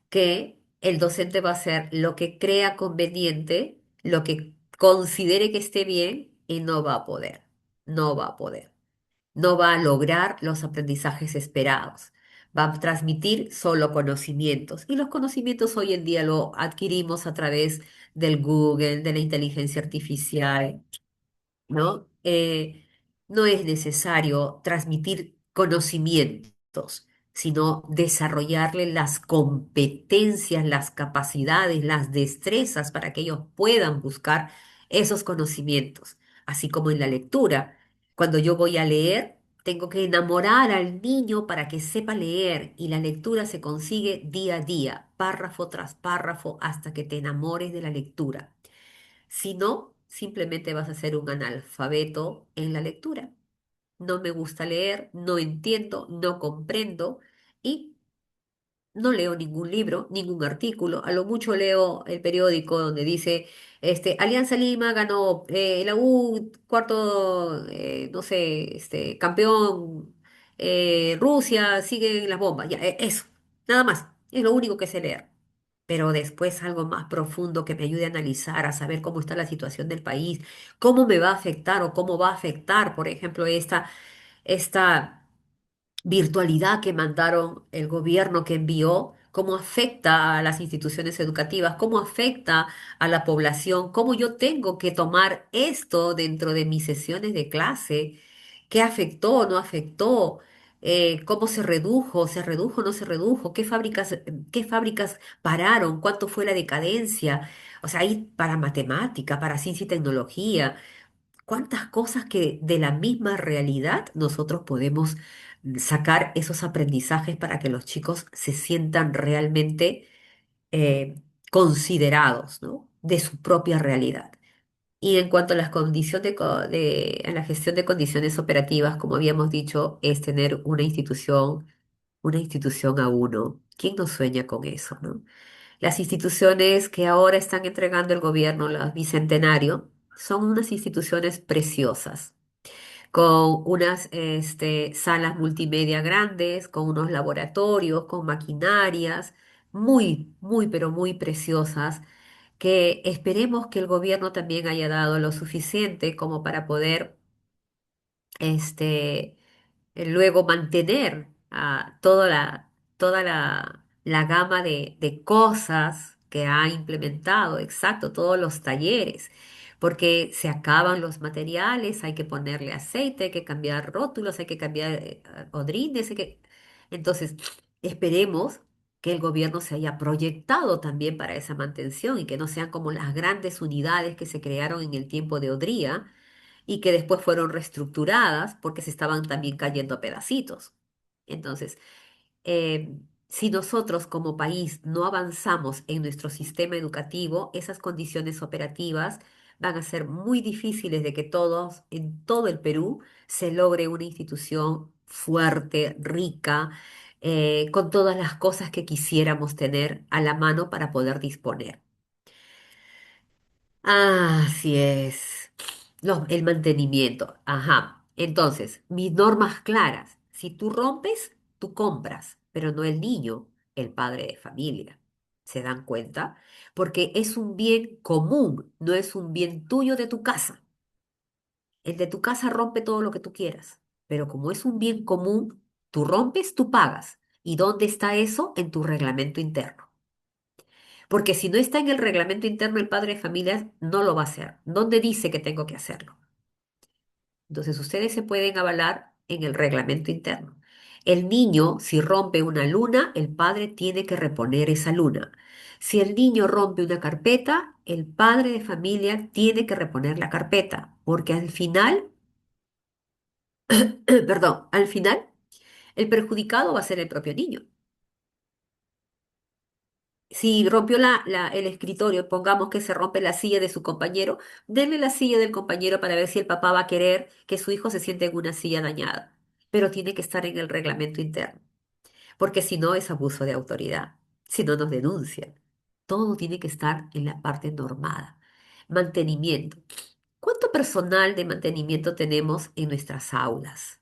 que el docente va a hacer lo que crea conveniente, lo que considere que esté bien y no va a poder. No va a poder, no va a lograr los aprendizajes esperados. Va a transmitir solo conocimientos. Y los conocimientos hoy en día lo adquirimos a través del Google, de la inteligencia artificial, ¿no? No es necesario transmitir conocimientos, sino desarrollarle las competencias, las capacidades, las destrezas para que ellos puedan buscar esos conocimientos, así como en la lectura. Cuando yo voy a leer, tengo que enamorar al niño para que sepa leer y la lectura se consigue día a día, párrafo tras párrafo, hasta que te enamores de la lectura. Si no, simplemente vas a ser un analfabeto en la lectura. No me gusta leer, no entiendo, no comprendo y no leo ningún libro, ningún artículo. A lo mucho leo el periódico donde dice, Alianza Lima ganó, la U cuarto, no sé, campeón, Rusia sigue en las bombas. Ya, eso, nada más. Es lo único que sé leer, pero después algo más profundo que me ayude a analizar, a saber cómo está la situación del país, cómo me va a afectar o cómo va a afectar, por ejemplo, esta virtualidad que mandaron el gobierno que envió cómo afecta a las instituciones educativas, cómo afecta a la población, cómo yo tengo que tomar esto dentro de mis sesiones de clase, qué afectó, no afectó, cómo se redujo, no se redujo, qué fábricas pararon, cuánto fue la decadencia. O sea, hay para matemática, para ciencia y tecnología, cuántas cosas que de la misma realidad nosotros podemos sacar esos aprendizajes para que los chicos se sientan realmente eh, considerados, ¿no? De su propia realidad. Y en cuanto a las condiciones a la gestión de condiciones operativas, como habíamos dicho, es tener una institución a uno. ¿Quién no sueña con eso, no? Las instituciones que ahora están entregando el gobierno, la Bicentenario, son unas instituciones preciosas, con unas salas multimedia grandes, con unos laboratorios, con maquinarias muy, muy, pero muy preciosas, que esperemos que el gobierno también haya dado lo suficiente como para poder este, luego mantener toda la gama de cosas que ha implementado, exacto, todos los talleres, porque se acaban los materiales, hay que ponerle aceite, hay que cambiar rótulos, hay que cambiar odrines, Entonces, esperemos que el gobierno se haya proyectado también para esa mantención y que no sean como las grandes unidades que se crearon en el tiempo de Odría y que después fueron reestructuradas porque se estaban también cayendo a pedacitos. Entonces, si nosotros como país no avanzamos en nuestro sistema educativo, esas condiciones operativas van a ser muy difíciles de que todos, en todo el Perú, se logre una institución fuerte, rica, con todas las cosas que quisiéramos tener a la mano para poder disponer. Así es. El mantenimiento. Ajá. Entonces, mis normas claras. Si tú rompes, tú compras, pero no el niño, el padre de familia. ¿Se dan cuenta? Porque es un bien común, no es un bien tuyo de tu casa. El de tu casa rompe todo lo que tú quieras, pero como es un bien común, tú rompes, tú pagas. ¿Y dónde está eso? En tu reglamento interno. Porque si no está en el reglamento interno, el padre de familia no lo va a hacer. ¿Dónde dice que tengo que hacerlo? Entonces, ustedes se pueden avalar en el reglamento interno. El niño, si rompe una luna, el padre tiene que reponer esa luna. Si el niño rompe una carpeta, el padre de familia tiene que reponer la carpeta, porque al final, perdón, al final, el perjudicado va a ser el propio niño. Si rompió el escritorio, pongamos que se rompe la silla de su compañero, denle la silla del compañero para ver si el papá va a querer que su hijo se siente en una silla dañada. Pero tiene que estar en el reglamento interno, porque si no es abuso de autoridad, si no nos denuncian. Todo tiene que estar en la parte normada. Mantenimiento. ¿Cuánto personal de mantenimiento tenemos en nuestras aulas?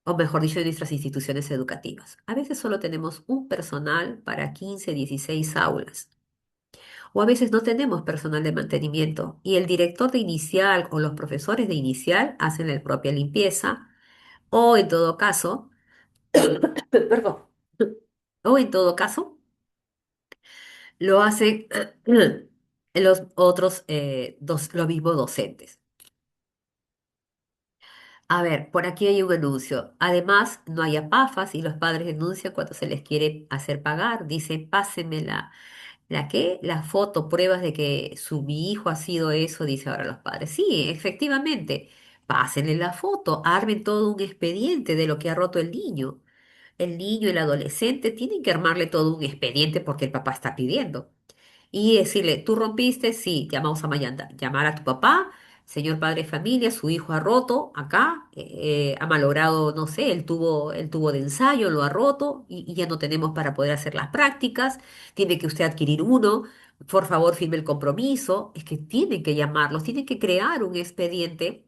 O mejor dicho, en nuestras instituciones educativas. A veces solo tenemos un personal para 15, 16 aulas. O a veces no tenemos personal de mantenimiento y el director de inicial o los profesores de inicial hacen la propia limpieza o en todo caso, perdón, o en todo caso lo hacen los otros los mismos docentes. A ver, por aquí hay un anuncio. Además, no hay apafas y los padres denuncian cuando se les quiere hacer pagar. Dicen, pásenme ¿la qué? La foto, pruebas de que mi hijo ha sido eso, dice ahora los padres. Sí, efectivamente. Pásenle la foto, armen todo un expediente de lo que ha roto el niño. El niño, el adolescente, tienen que armarle todo un expediente porque el papá está pidiendo. Y decirle, ¿tú rompiste? Sí, llamamos a llamar a tu papá, señor padre de familia, su hijo ha roto acá, ha malogrado, no sé, el tubo de ensayo, lo ha roto y ya no tenemos para poder hacer las prácticas, tiene que usted adquirir uno, por favor firme el compromiso, es que tienen que llamarlos, tienen que crear un expediente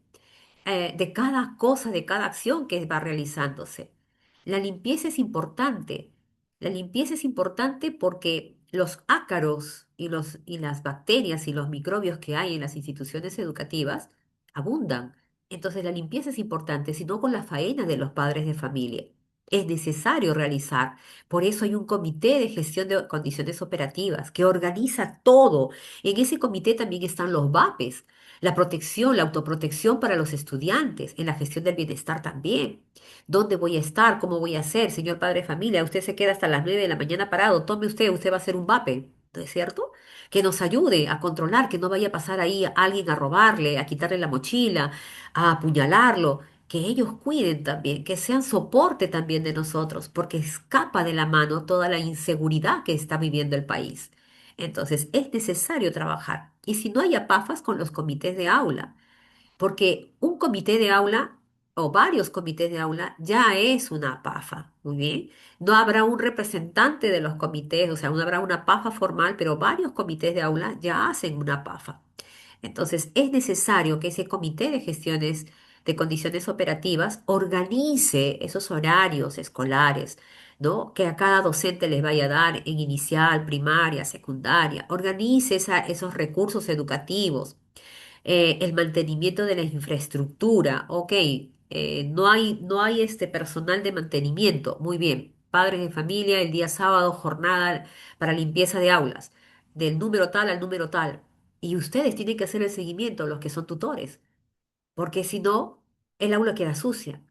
de cada cosa, de cada acción que va realizándose. La limpieza es importante. La limpieza es importante porque los ácaros y las bacterias y los microbios que hay en las instituciones educativas abundan. Entonces la limpieza es importante, sino con la faena de los padres de familia. es necesario realizar. Por eso hay un comité de gestión de condiciones operativas que organiza todo. En ese comité también están los VAPES, la protección, la autoprotección para los estudiantes, en la gestión del bienestar también. ¿Dónde voy a estar? ¿Cómo voy a hacer? Señor padre de familia, usted se queda hasta las 9 de la mañana parado. Tome usted, usted va a ser un VAPE. ¿No es cierto? Que nos ayude a controlar, que no vaya a pasar ahí a alguien a robarle, a quitarle la mochila, a apuñalarlo, que ellos cuiden también, que sean soporte también de nosotros, porque escapa de la mano toda la inseguridad que está viviendo el país. Entonces, es necesario trabajar. Y si no hay apafas con los comités de aula, porque un comité de aula o varios comités de aula ya es una PAFA, muy bien. No habrá un representante de los comités, o sea, no habrá una PAFA formal, pero varios comités de aula ya hacen una PAFA. Entonces, es necesario que ese comité de gestiones de condiciones operativas organice esos horarios escolares, ¿no? Que a cada docente les vaya a dar en inicial, primaria, secundaria. Organice esos recursos educativos, el mantenimiento de la infraestructura. Ok, no hay este personal de mantenimiento. Muy bien. Padres de familia, el día sábado, jornada para limpieza de aulas, del número tal al número tal. Y ustedes tienen que hacer el seguimiento, los que son tutores, porque si no, el aula queda sucia.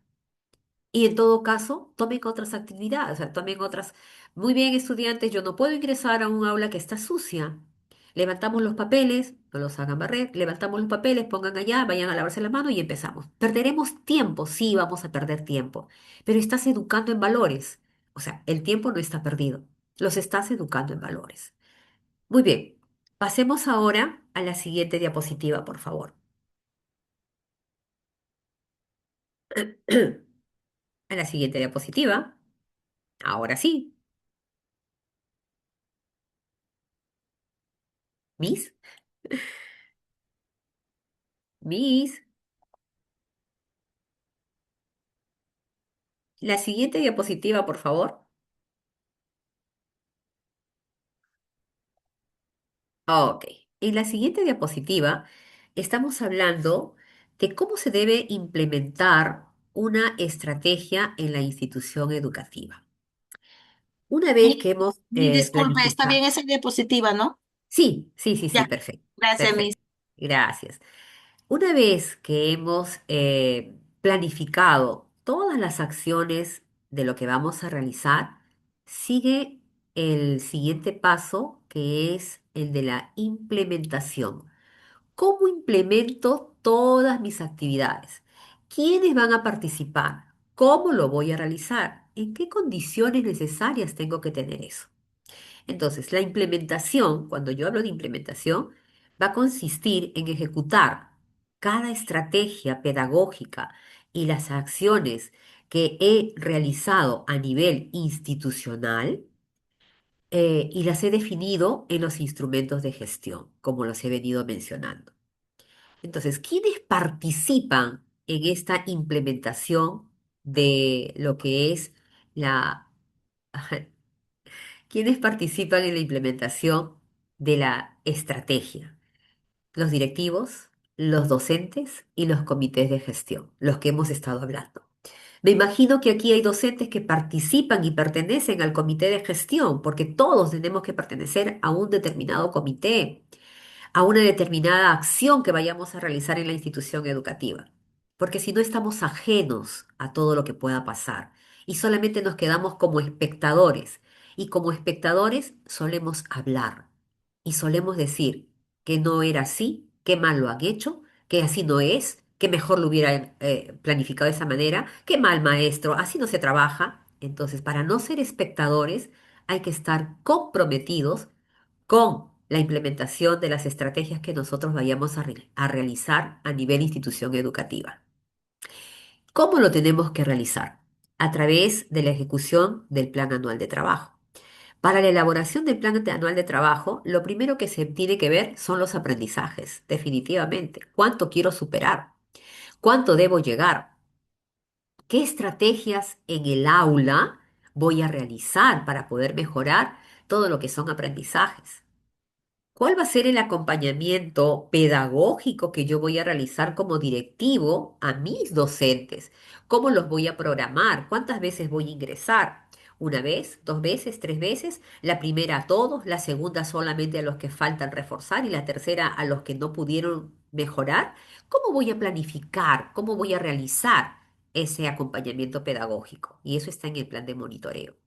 Y en todo caso, tomen otras actividades, o sea, tomen otras. Muy bien, estudiantes, yo no puedo ingresar a un aula que está sucia. Levantamos los papeles, no los hagan barrer, levantamos los papeles, pongan allá, vayan a lavarse la mano y empezamos. Perderemos tiempo, sí, vamos a perder tiempo, pero estás educando en valores. O sea, el tiempo no está perdido, los estás educando en valores. Muy bien, pasemos ahora a la siguiente diapositiva, por favor. A la siguiente diapositiva. Ahora sí, Miss. Miss, la siguiente diapositiva, por favor. Ok. En la siguiente diapositiva estamos hablando de cómo se debe implementar una estrategia en la institución educativa. Una vez Mi, que hemos mi disculpe, está planificado. bien esa diapositiva, ¿no? Sí, sí, sí, sí, Ya, perfecto. gracias, Miss. Perfecto. Gracias. Una vez que hemos planificado todas las acciones de lo que vamos a realizar, sigue el siguiente paso, que es el de la implementación. ¿Cómo implemento todas mis actividades? ¿Quiénes van a participar? ¿Cómo lo voy a realizar? ¿En qué condiciones necesarias tengo que tener eso? Entonces, la implementación, cuando yo hablo de implementación, va a consistir en ejecutar cada estrategia pedagógica y las acciones que he realizado a nivel institucional, y las he definido en los instrumentos de gestión, como los he venido mencionando. Entonces, ¿quiénes participan en esta implementación de lo que es la... ¿Quiénes participan en la implementación de la estrategia? Los directivos, los docentes y los comités de gestión, los que hemos estado hablando. Me imagino que aquí hay docentes que participan y pertenecen al comité de gestión, porque todos tenemos que pertenecer a un determinado comité, a una determinada acción que vayamos a realizar en la institución educativa. Porque si no estamos ajenos a todo lo que pueda pasar y solamente nos quedamos como espectadores. Y como espectadores solemos hablar y solemos decir que no era así, que mal lo han hecho, que así no es, que mejor lo hubieran planificado de esa manera, que mal maestro, así no se trabaja. Entonces, para no ser espectadores, hay que estar comprometidos con la implementación de las estrategias que nosotros vayamos a realizar a nivel institución educativa. ¿Cómo lo tenemos que realizar? A través de la ejecución del Plan Anual de Trabajo. Para la elaboración del Plan Anual de Trabajo, lo primero que se tiene que ver son los aprendizajes, definitivamente. ¿Cuánto quiero superar? ¿Cuánto debo llegar? ¿Qué estrategias en el aula voy a realizar para poder mejorar todo lo que son aprendizajes? ¿Cuál va a ser el acompañamiento pedagógico que yo voy a realizar como directivo a mis docentes? ¿Cómo los voy a programar? ¿Cuántas veces voy a ingresar? ¿Una vez, dos veces, tres veces? La primera a todos, la segunda solamente a los que faltan reforzar y la tercera a los que no pudieron mejorar. ¿Cómo voy a planificar? ¿Cómo voy a realizar ese acompañamiento pedagógico? Y eso está en el plan de monitoreo.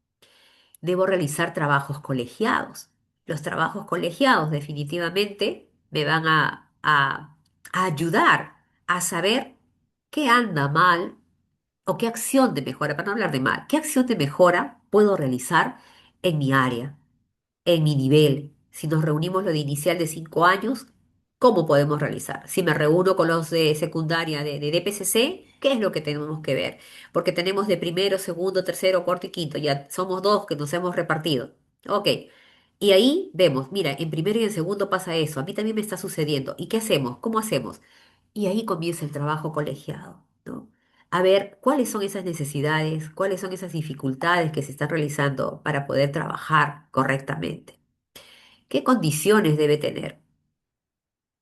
Debo realizar trabajos colegiados. Los trabajos colegiados definitivamente me van a ayudar a saber qué anda mal o qué acción de mejora, para no hablar de mal, qué acción de mejora puedo realizar en mi área, en mi nivel. Si nos reunimos lo de inicial de 5 años, ¿cómo podemos realizar? Si me reúno con los de secundaria de DPCC, ¿qué es lo que tenemos que ver? Porque tenemos de primero, segundo, tercero, cuarto y quinto. Ya somos dos que nos hemos repartido. Ok. Y ahí vemos, mira, en primero y en segundo pasa eso. A mí también me está sucediendo. ¿Y qué hacemos? ¿Cómo hacemos? Y ahí comienza el trabajo colegiado, ¿no? A ver cuáles son esas necesidades, cuáles son esas dificultades que se están realizando para poder trabajar correctamente. ¿Qué condiciones debe tener?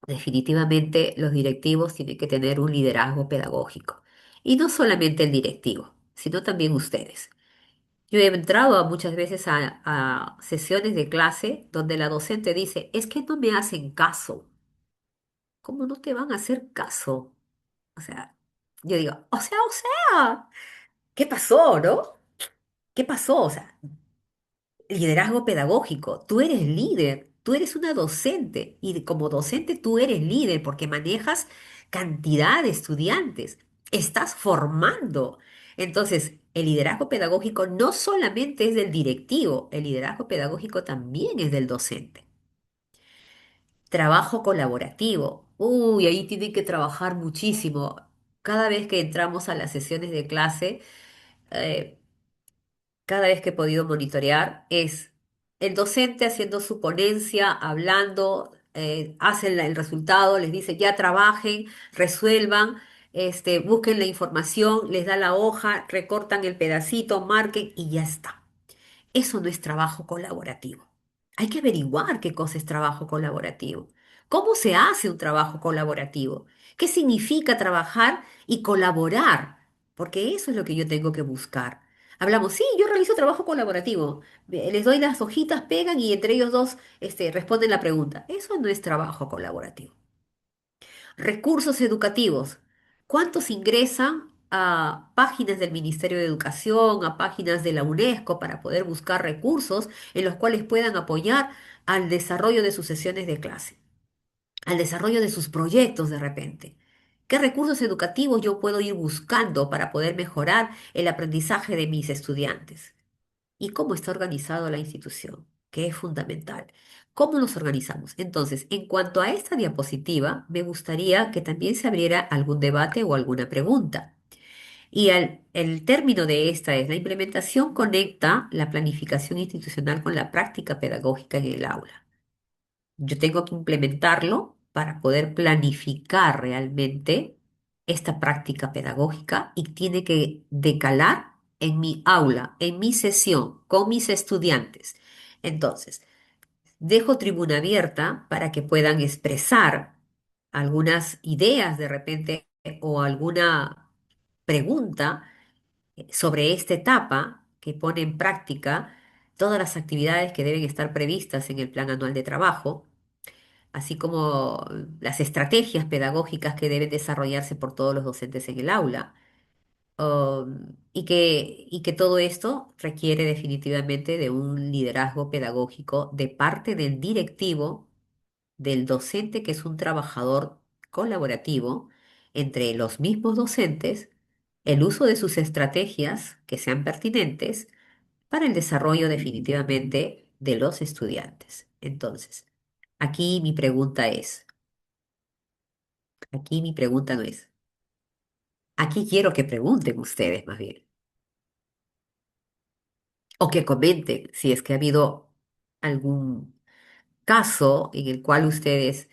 Definitivamente los directivos tienen que tener un liderazgo pedagógico. Y no solamente el directivo, sino también ustedes. Yo he entrado muchas veces a sesiones de clase donde la docente dice, es que no me hacen caso. ¿Cómo no te van a hacer caso? O sea, yo digo, o sea, ¿qué pasó, no? ¿Qué pasó? O sea, liderazgo pedagógico. Tú eres líder, tú eres una docente y como docente tú eres líder porque manejas cantidad de estudiantes, estás formando. Entonces, el liderazgo pedagógico no solamente es del directivo, el liderazgo pedagógico también es del docente. Trabajo colaborativo. Uy, ahí tienen que trabajar muchísimo. Cada vez que entramos a las sesiones de clase, eh, cada vez que he podido monitorear es el docente haciendo su ponencia, hablando, hacen el resultado, les dice ya trabajen, resuelvan, busquen la información, les da la hoja, recortan el pedacito, marquen y ya está. Eso no es trabajo colaborativo. Hay que averiguar qué cosa es trabajo colaborativo. ¿Cómo se hace un trabajo colaborativo? ¿Qué significa trabajar y colaborar? Porque eso es lo que yo tengo que buscar. Hablamos, sí, yo realizo trabajo colaborativo. Les doy las hojitas, pegan y entre ellos dos, responden la pregunta. Eso no es trabajo colaborativo. Recursos educativos. ¿Cuántos ingresan a páginas del Ministerio de Educación, a páginas de la UNESCO para poder buscar recursos en los cuales puedan apoyar al desarrollo de sus sesiones de clase, al desarrollo de sus proyectos de repente? ¿Qué recursos educativos yo puedo ir buscando para poder mejorar el aprendizaje de mis estudiantes? ¿Y cómo está organizado la institución? Que es fundamental. ¿Cómo nos organizamos? Entonces, en cuanto a esta diapositiva, me gustaría que también se abriera algún debate o alguna pregunta. Y el término de esta es, la implementación conecta la planificación institucional con la práctica pedagógica en el aula. Yo tengo que implementarlo para poder planificar realmente esta práctica pedagógica y tiene que decalar en mi aula, en mi sesión, con mis estudiantes. Entonces, dejo tribuna abierta para que puedan expresar algunas ideas de repente o alguna pregunta sobre esta etapa que pone en práctica todas las actividades que deben estar previstas en el plan anual de trabajo, así como las estrategias pedagógicas que deben desarrollarse por todos los docentes en el aula. Y que todo esto requiere definitivamente de un liderazgo pedagógico de parte del directivo, del docente, que es un trabajador colaborativo entre los mismos docentes, el uso de sus estrategias que sean pertinentes para el desarrollo definitivamente de los estudiantes. Entonces, aquí mi pregunta es, aquí mi pregunta no es, aquí quiero que pregunten ustedes más bien, o que comenten si es que ha habido algún caso en el cual ustedes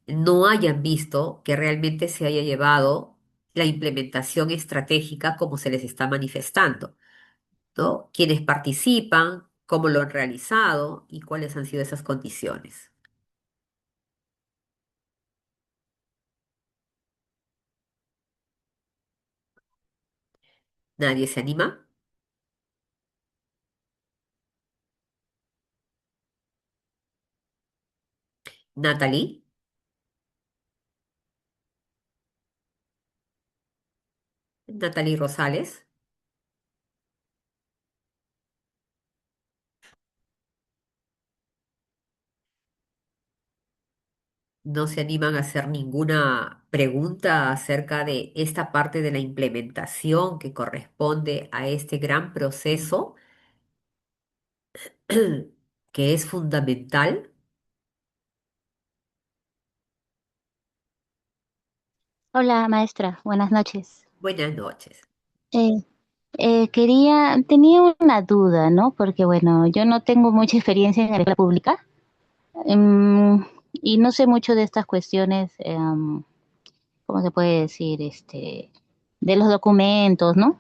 no hayan visto que realmente se haya llevado la implementación estratégica como se les está manifestando, ¿no? Quiénes participan, cómo lo han realizado y cuáles han sido esas condiciones. ¿Nadie se anima? Natalie, Natalie Rosales. No se animan a hacer ninguna pregunta acerca de esta parte de la implementación que corresponde a este gran proceso que es fundamental. Hola, maestra, buenas noches. Buenas noches. Eh, tenía una duda, ¿no? Porque bueno, yo no tengo mucha experiencia en la escuela pública, y no sé mucho de estas cuestiones, ¿cómo se puede decir? De los documentos, ¿no?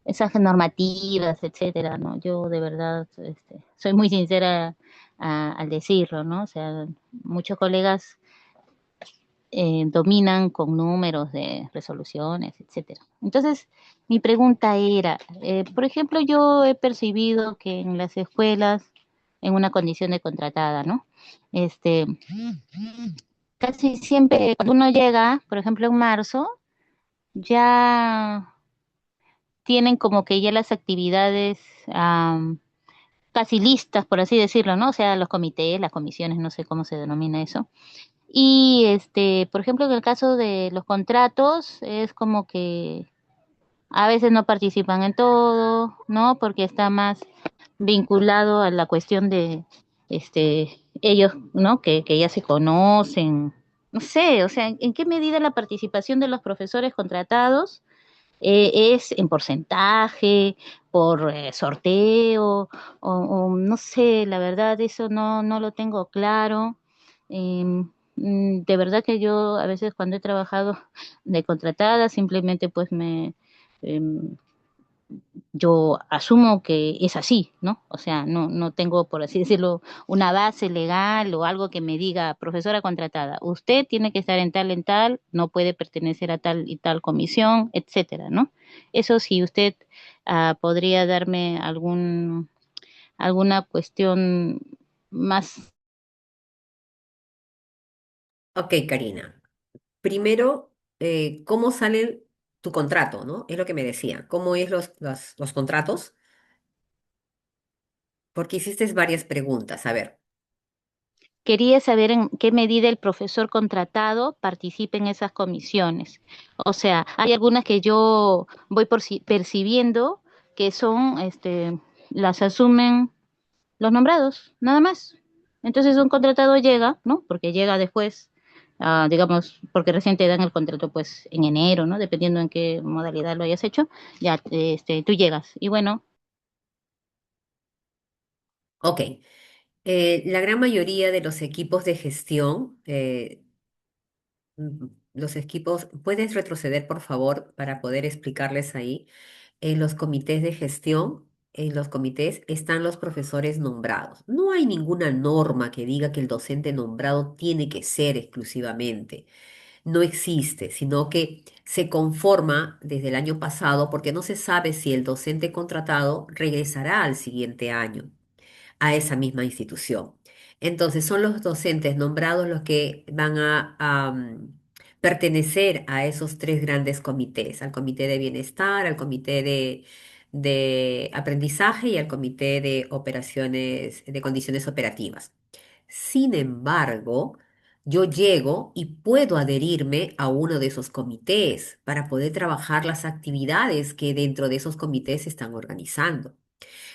Esas normativas, etcétera, ¿no? Yo de verdad, soy muy sincera al decirlo, ¿no? O sea, muchos colegas dominan con números de resoluciones, etcétera. Entonces, mi pregunta era, por ejemplo, yo he percibido que en las escuelas, en una condición de contratada, ¿no? Este, casi siempre cuando uno llega, por ejemplo, en marzo, ya tienen como que ya las actividades casi listas, por así decirlo, ¿no? O sea, los comités, las comisiones, no sé cómo se denomina eso. Y por ejemplo, en el caso de los contratos, es como que a veces no participan en todo, ¿no? Porque está más vinculado a la cuestión de ellos, ¿no? Que ya se conocen. No sé, o sea, ¿en qué medida la participación de los profesores contratados es en porcentaje, por sorteo, o no sé, la verdad, eso no lo tengo claro. De verdad que yo a veces cuando he trabajado de contratada, simplemente pues em, yo asumo que es así, ¿no? O sea, no tengo, por así decirlo, una base legal o algo que me diga, profesora contratada, usted tiene que estar en tal, no puede pertenecer a tal y tal comisión, etcétera, ¿no? Eso sí, usted podría darme alguna cuestión más. Ok, Karina. Primero, ¿cómo sale tu contrato, no? Es lo que me decía. ¿Cómo es los contratos? Porque hiciste varias preguntas. A ver. Quería saber en qué medida el profesor contratado participa en esas comisiones. O sea, hay algunas que yo voy percibiendo que son, las asumen los nombrados, nada más. Entonces un contratado llega, ¿no? Porque llega después, digamos, porque recién te dan el contrato pues en enero, ¿no? Dependiendo en qué modalidad lo hayas hecho, ya, tú llegas. Y bueno, Ok. La gran mayoría de los equipos de gestión, los equipos, ¿puedes retroceder, por favor, para poder explicarles ahí? En los comités de gestión, en los comités están los profesores nombrados. No hay ninguna norma que diga que el docente nombrado tiene que ser exclusivamente. No existe, sino que se conforma desde el año pasado porque no se sabe si el docente contratado regresará al siguiente año a esa misma institución. Entonces, son los docentes nombrados los que van a pertenecer a esos tres grandes comités, al comité de bienestar, al comité de aprendizaje y al comité de operaciones, de condiciones operativas. Sin embargo, yo llego y puedo adherirme a uno de esos comités para poder trabajar las actividades que dentro de esos comités se están organizando.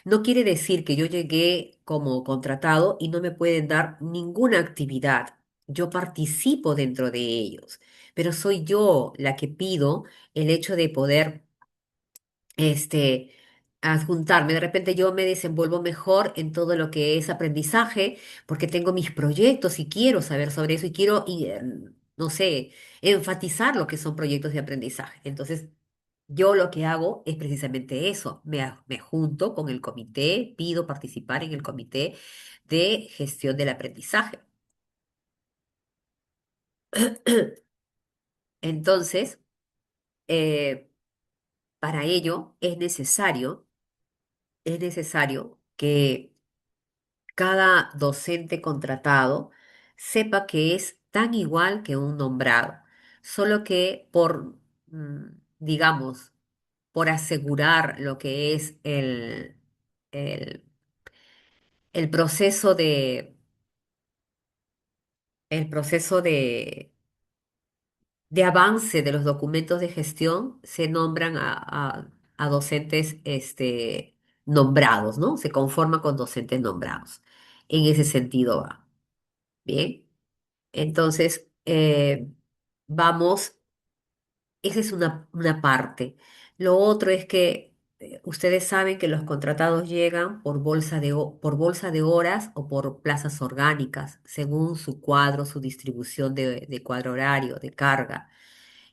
No quiere decir que yo llegué como contratado y no me pueden dar ninguna actividad. Yo participo dentro de ellos, pero soy yo la que pido el hecho de poder, este, adjuntarme. De repente yo me desenvuelvo mejor en todo lo que es aprendizaje porque tengo mis proyectos y quiero saber sobre eso y quiero, no sé, enfatizar lo que son proyectos de aprendizaje. Entonces, yo lo que hago es precisamente eso, me junto con el comité, pido participar en el comité de gestión del aprendizaje. Entonces, eh, Para ello es necesario que cada docente contratado sepa que es tan igual que un nombrado, solo que digamos, por asegurar lo que es el, el proceso el proceso de avance de los documentos de gestión, se nombran a docentes nombrados, ¿no? Se conforma con docentes nombrados. En ese sentido va. Bien. Entonces, vamos, esa es una parte. Lo otro es que ustedes saben que los contratados llegan por bolsa de horas o por plazas orgánicas, según su cuadro, su distribución de cuadro horario, de carga,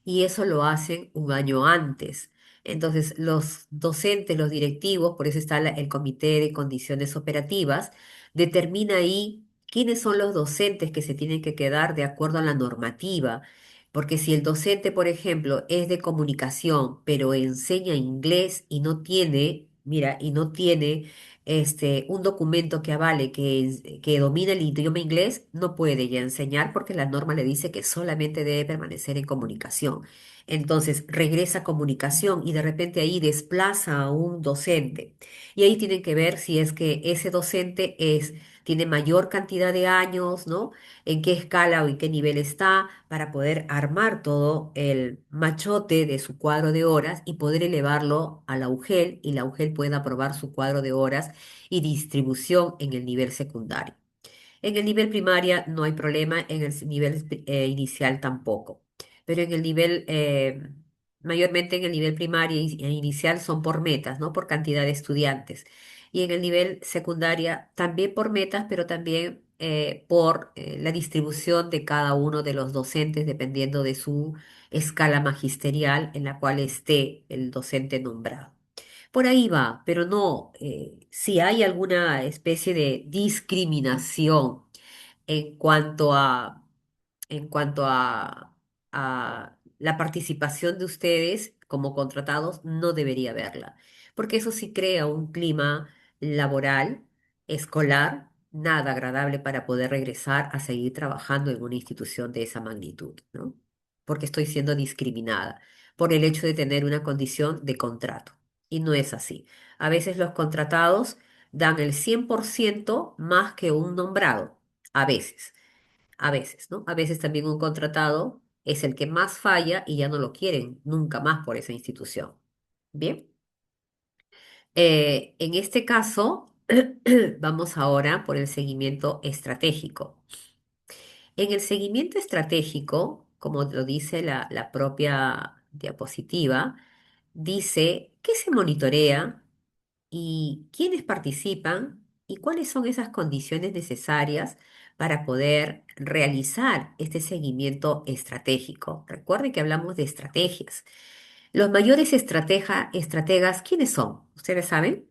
y eso lo hacen un año antes. Entonces, los docentes, los directivos, por eso está el Comité de Condiciones Operativas, determina ahí quiénes son los docentes que se tienen que quedar de acuerdo a la normativa. Porque si el docente, por ejemplo, es de comunicación, pero enseña inglés y no tiene, mira, y no tiene un documento que avale que domina el idioma inglés, no puede ya enseñar porque la norma le dice que solamente debe permanecer en comunicación. Entonces regresa a comunicación y de repente ahí desplaza a un docente. Y ahí tienen que ver si es que ese docente tiene mayor cantidad de años, ¿no? En qué escala o en qué nivel está, para poder armar todo el machote de su cuadro de horas y poder elevarlo a la UGEL y la UGEL pueda aprobar su cuadro de horas y distribución en el nivel secundario. En el nivel primaria no hay problema, en el nivel inicial tampoco, pero en el mayormente en el nivel primaria e inicial son por metas, ¿no? Por cantidad de estudiantes. Y en el nivel secundaria también por metas, pero también por la distribución de cada uno de los docentes dependiendo de su escala magisterial en la cual esté el docente nombrado. Por ahí va, pero no, si hay alguna especie de discriminación en cuanto a la participación de ustedes como contratados, no debería haberla, porque eso sí crea un clima laboral, escolar, nada agradable para poder regresar a seguir trabajando en una institución de esa magnitud, ¿no? Porque estoy siendo discriminada por el hecho de tener una condición de contrato. Y no es así. A veces los contratados dan el 100% más que un nombrado. A veces, ¿no? A veces también un contratado es el que más falla y ya no lo quieren nunca más por esa institución. Bien, en este caso, vamos ahora por el seguimiento estratégico. En el seguimiento estratégico, como lo dice la propia diapositiva, dice qué se monitorea y quiénes participan y cuáles son esas condiciones necesarias para poder realizar este seguimiento estratégico. Recuerden que hablamos de estrategias. Los mayores estrategas, ¿quiénes son? ¿Ustedes saben?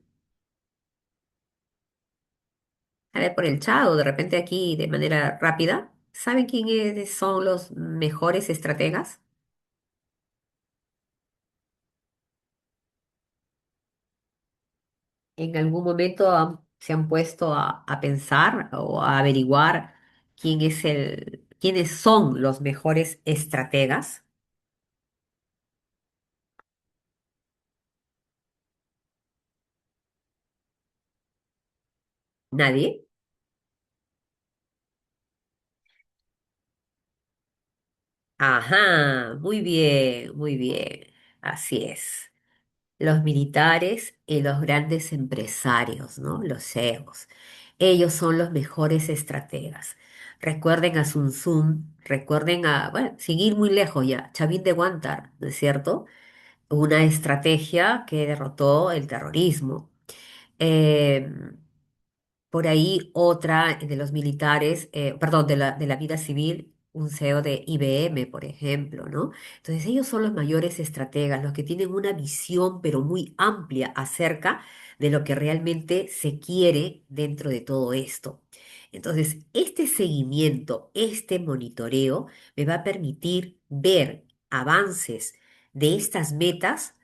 A ver, por el chat o de repente aquí de manera rápida. ¿Saben quiénes son los mejores estrategas? ¿En algún momento se han puesto a pensar o a averiguar quiénes son los mejores estrategas? ¿Nadie? Ajá, muy bien, muy bien. Así es. Los militares y los grandes empresarios, ¿no? Los CEOs. Ellos son los mejores estrategas. Recuerden a Sun Tzu, recuerden bueno, sin ir muy lejos ya, Chavín de Guantar, ¿no es cierto? Una estrategia que derrotó el terrorismo. Em, por ahí otra de los militares, perdón, de la vida civil, un CEO de IBM, por ejemplo, ¿no? Entonces ellos son los mayores estrategas, los que tienen una visión pero muy amplia acerca de lo que realmente se quiere dentro de todo esto. Entonces, este seguimiento, este monitoreo me va a permitir ver avances de estas metas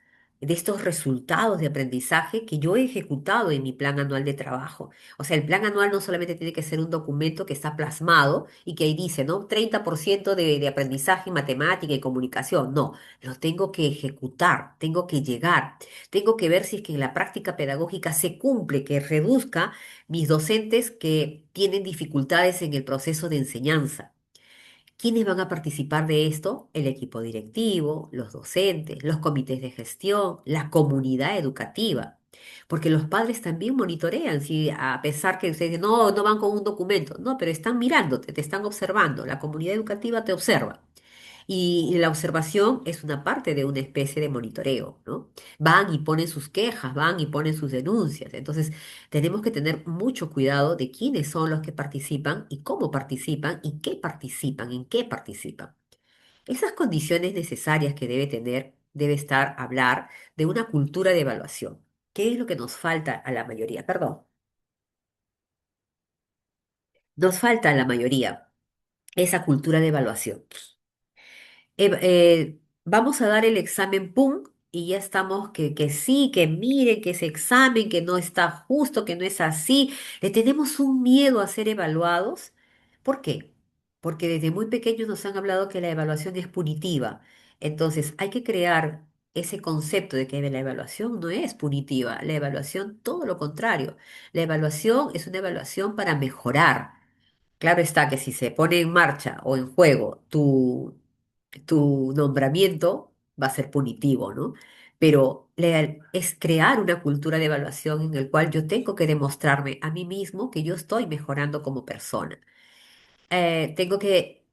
de estos resultados de aprendizaje que yo he ejecutado en mi plan anual de trabajo. O sea, el plan anual no solamente tiene que ser un documento que está plasmado y que ahí dice, ¿no? 30% de aprendizaje en matemática y comunicación. No, lo tengo que ejecutar, tengo que llegar, tengo que ver si es que en la práctica pedagógica se cumple, que reduzca mis docentes que tienen dificultades en el proceso de enseñanza. ¿Quiénes van a participar de esto? El equipo directivo, los docentes, los comités de gestión, la comunidad educativa. Porque los padres también monitorean, si a pesar que ustedes dicen, no, no van con un documento, no, pero están mirándote, te están observando, la comunidad educativa te observa. Y la observación es una parte de una especie de monitoreo, ¿no? Van y ponen sus quejas, van y ponen sus denuncias. Entonces, tenemos que tener mucho cuidado de quiénes son los que participan y cómo participan y qué participan, en qué participan. Esas condiciones necesarias que debe tener, debe estar hablar de una cultura de evaluación. ¿Qué es lo que nos falta a la mayoría? Perdón, nos falta a la mayoría esa cultura de evaluación. Vamos a dar el examen, ¡pum! Y ya estamos que sí, que miren que ese examen, que no está justo, que no es así. Le tenemos un miedo a ser evaluados. ¿Por qué? Porque desde muy pequeños nos han hablado que la evaluación es punitiva. Entonces hay que crear ese concepto de que la evaluación no es punitiva. La evaluación, todo lo contrario. La evaluación es una evaluación para mejorar. Claro está que si se pone en marcha o en juego tu nombramiento, va a ser punitivo, ¿no? Pero es crear una cultura de evaluación en el cual yo tengo que demostrarme a mí mismo que yo estoy mejorando como persona. Tengo que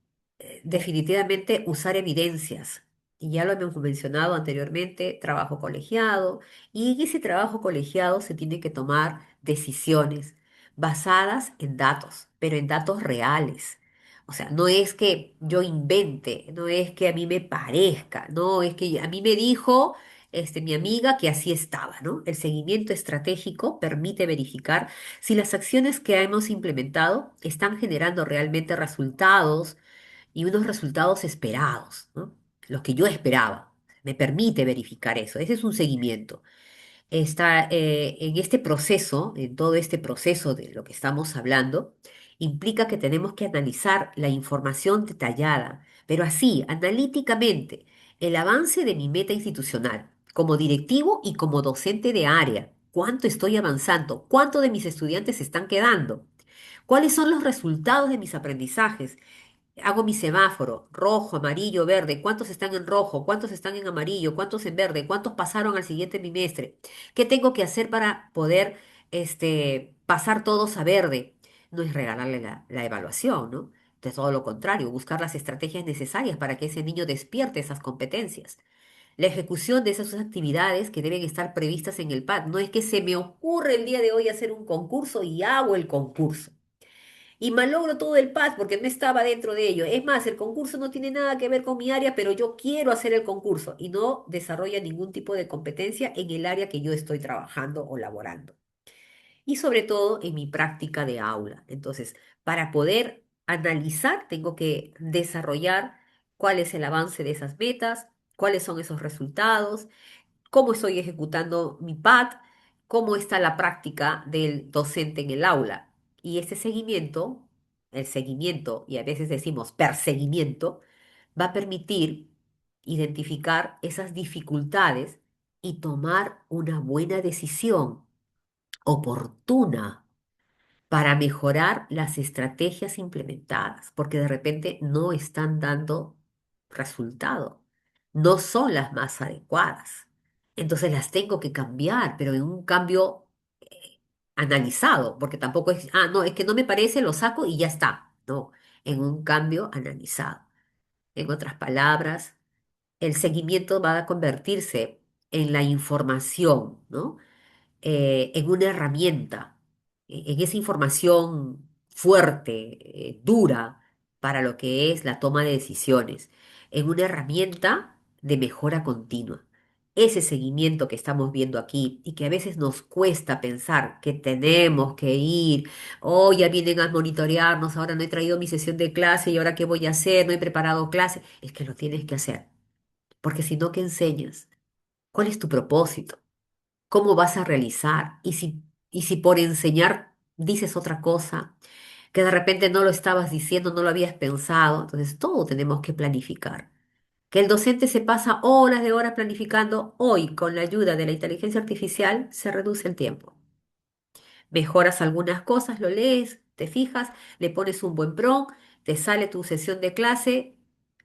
definitivamente usar evidencias. Y ya lo hemos mencionado anteriormente, trabajo colegiado. Y en ese trabajo colegiado se tiene que tomar decisiones basadas en datos, pero en datos reales. O sea, no es que yo invente, no es que a mí me parezca, no es que a mí me dijo mi amiga que así estaba, ¿no? El seguimiento estratégico permite verificar si las acciones que hemos implementado están generando realmente resultados y unos resultados esperados, ¿no? Los que yo esperaba. Me permite verificar eso. Ese es un seguimiento. Está en este proceso, en todo este proceso de lo que estamos hablando, implica que tenemos que analizar la información detallada, pero así, analíticamente, el avance de mi meta institucional, como directivo y como docente de área. ¿Cuánto estoy avanzando? ¿Cuánto de mis estudiantes se están quedando? ¿Cuáles son los resultados de mis aprendizajes? Hago mi semáforo, rojo, amarillo, verde. ¿Cuántos están en rojo? ¿Cuántos están en amarillo? ¿Cuántos en verde? ¿Cuántos pasaron al siguiente bimestre? ¿Qué tengo que hacer para poder pasar todos a verde? No es regalarle la evaluación, ¿no? De todo lo contrario, buscar las estrategias necesarias para que ese niño despierte esas competencias. La ejecución de esas actividades que deben estar previstas en el PAD. No es que se me ocurre el día de hoy hacer un concurso y hago el concurso y malogro todo el PAS porque no estaba dentro de ello. Es más, el concurso no tiene nada que ver con mi área, pero yo quiero hacer el concurso y no desarrolla ningún tipo de competencia en el área que yo estoy trabajando o laborando. Y sobre todo en mi práctica de aula. Entonces, para poder analizar, tengo que desarrollar cuál es el avance de esas metas, cuáles son esos resultados, cómo estoy ejecutando mi PAT, cómo está la práctica del docente en el aula. Y ese seguimiento, el seguimiento, y a veces decimos perseguimiento, va a permitir identificar esas dificultades y tomar una buena decisión oportuna para mejorar las estrategias implementadas, porque de repente no están dando resultado, no son las más adecuadas. Entonces las tengo que cambiar, pero en un cambio analizado, porque tampoco es, ah, no, es que no me parece, lo saco y ya está. No, en un cambio analizado. En otras palabras, el seguimiento va a convertirse en la información, ¿no? En una herramienta, en esa información fuerte, dura para lo que es la toma de decisiones, en una herramienta de mejora continua. Ese seguimiento que estamos viendo aquí y que a veces nos cuesta pensar que tenemos que ir, oh, ya vienen a monitorearnos, ahora no he traído mi sesión de clase y ahora qué voy a hacer, no he preparado clase, es que lo tienes que hacer, porque si no, ¿qué enseñas? ¿Cuál es tu propósito? ¿Cómo vas a realizar? Y si por enseñar dices otra cosa, que de repente no lo estabas diciendo, no lo habías pensado, entonces todo tenemos que planificar. Que el docente se pasa horas de horas planificando, hoy con la ayuda de la inteligencia artificial se reduce el tiempo. Mejoras algunas cosas, lo lees, te fijas, le pones un buen prompt, te sale tu sesión de clase,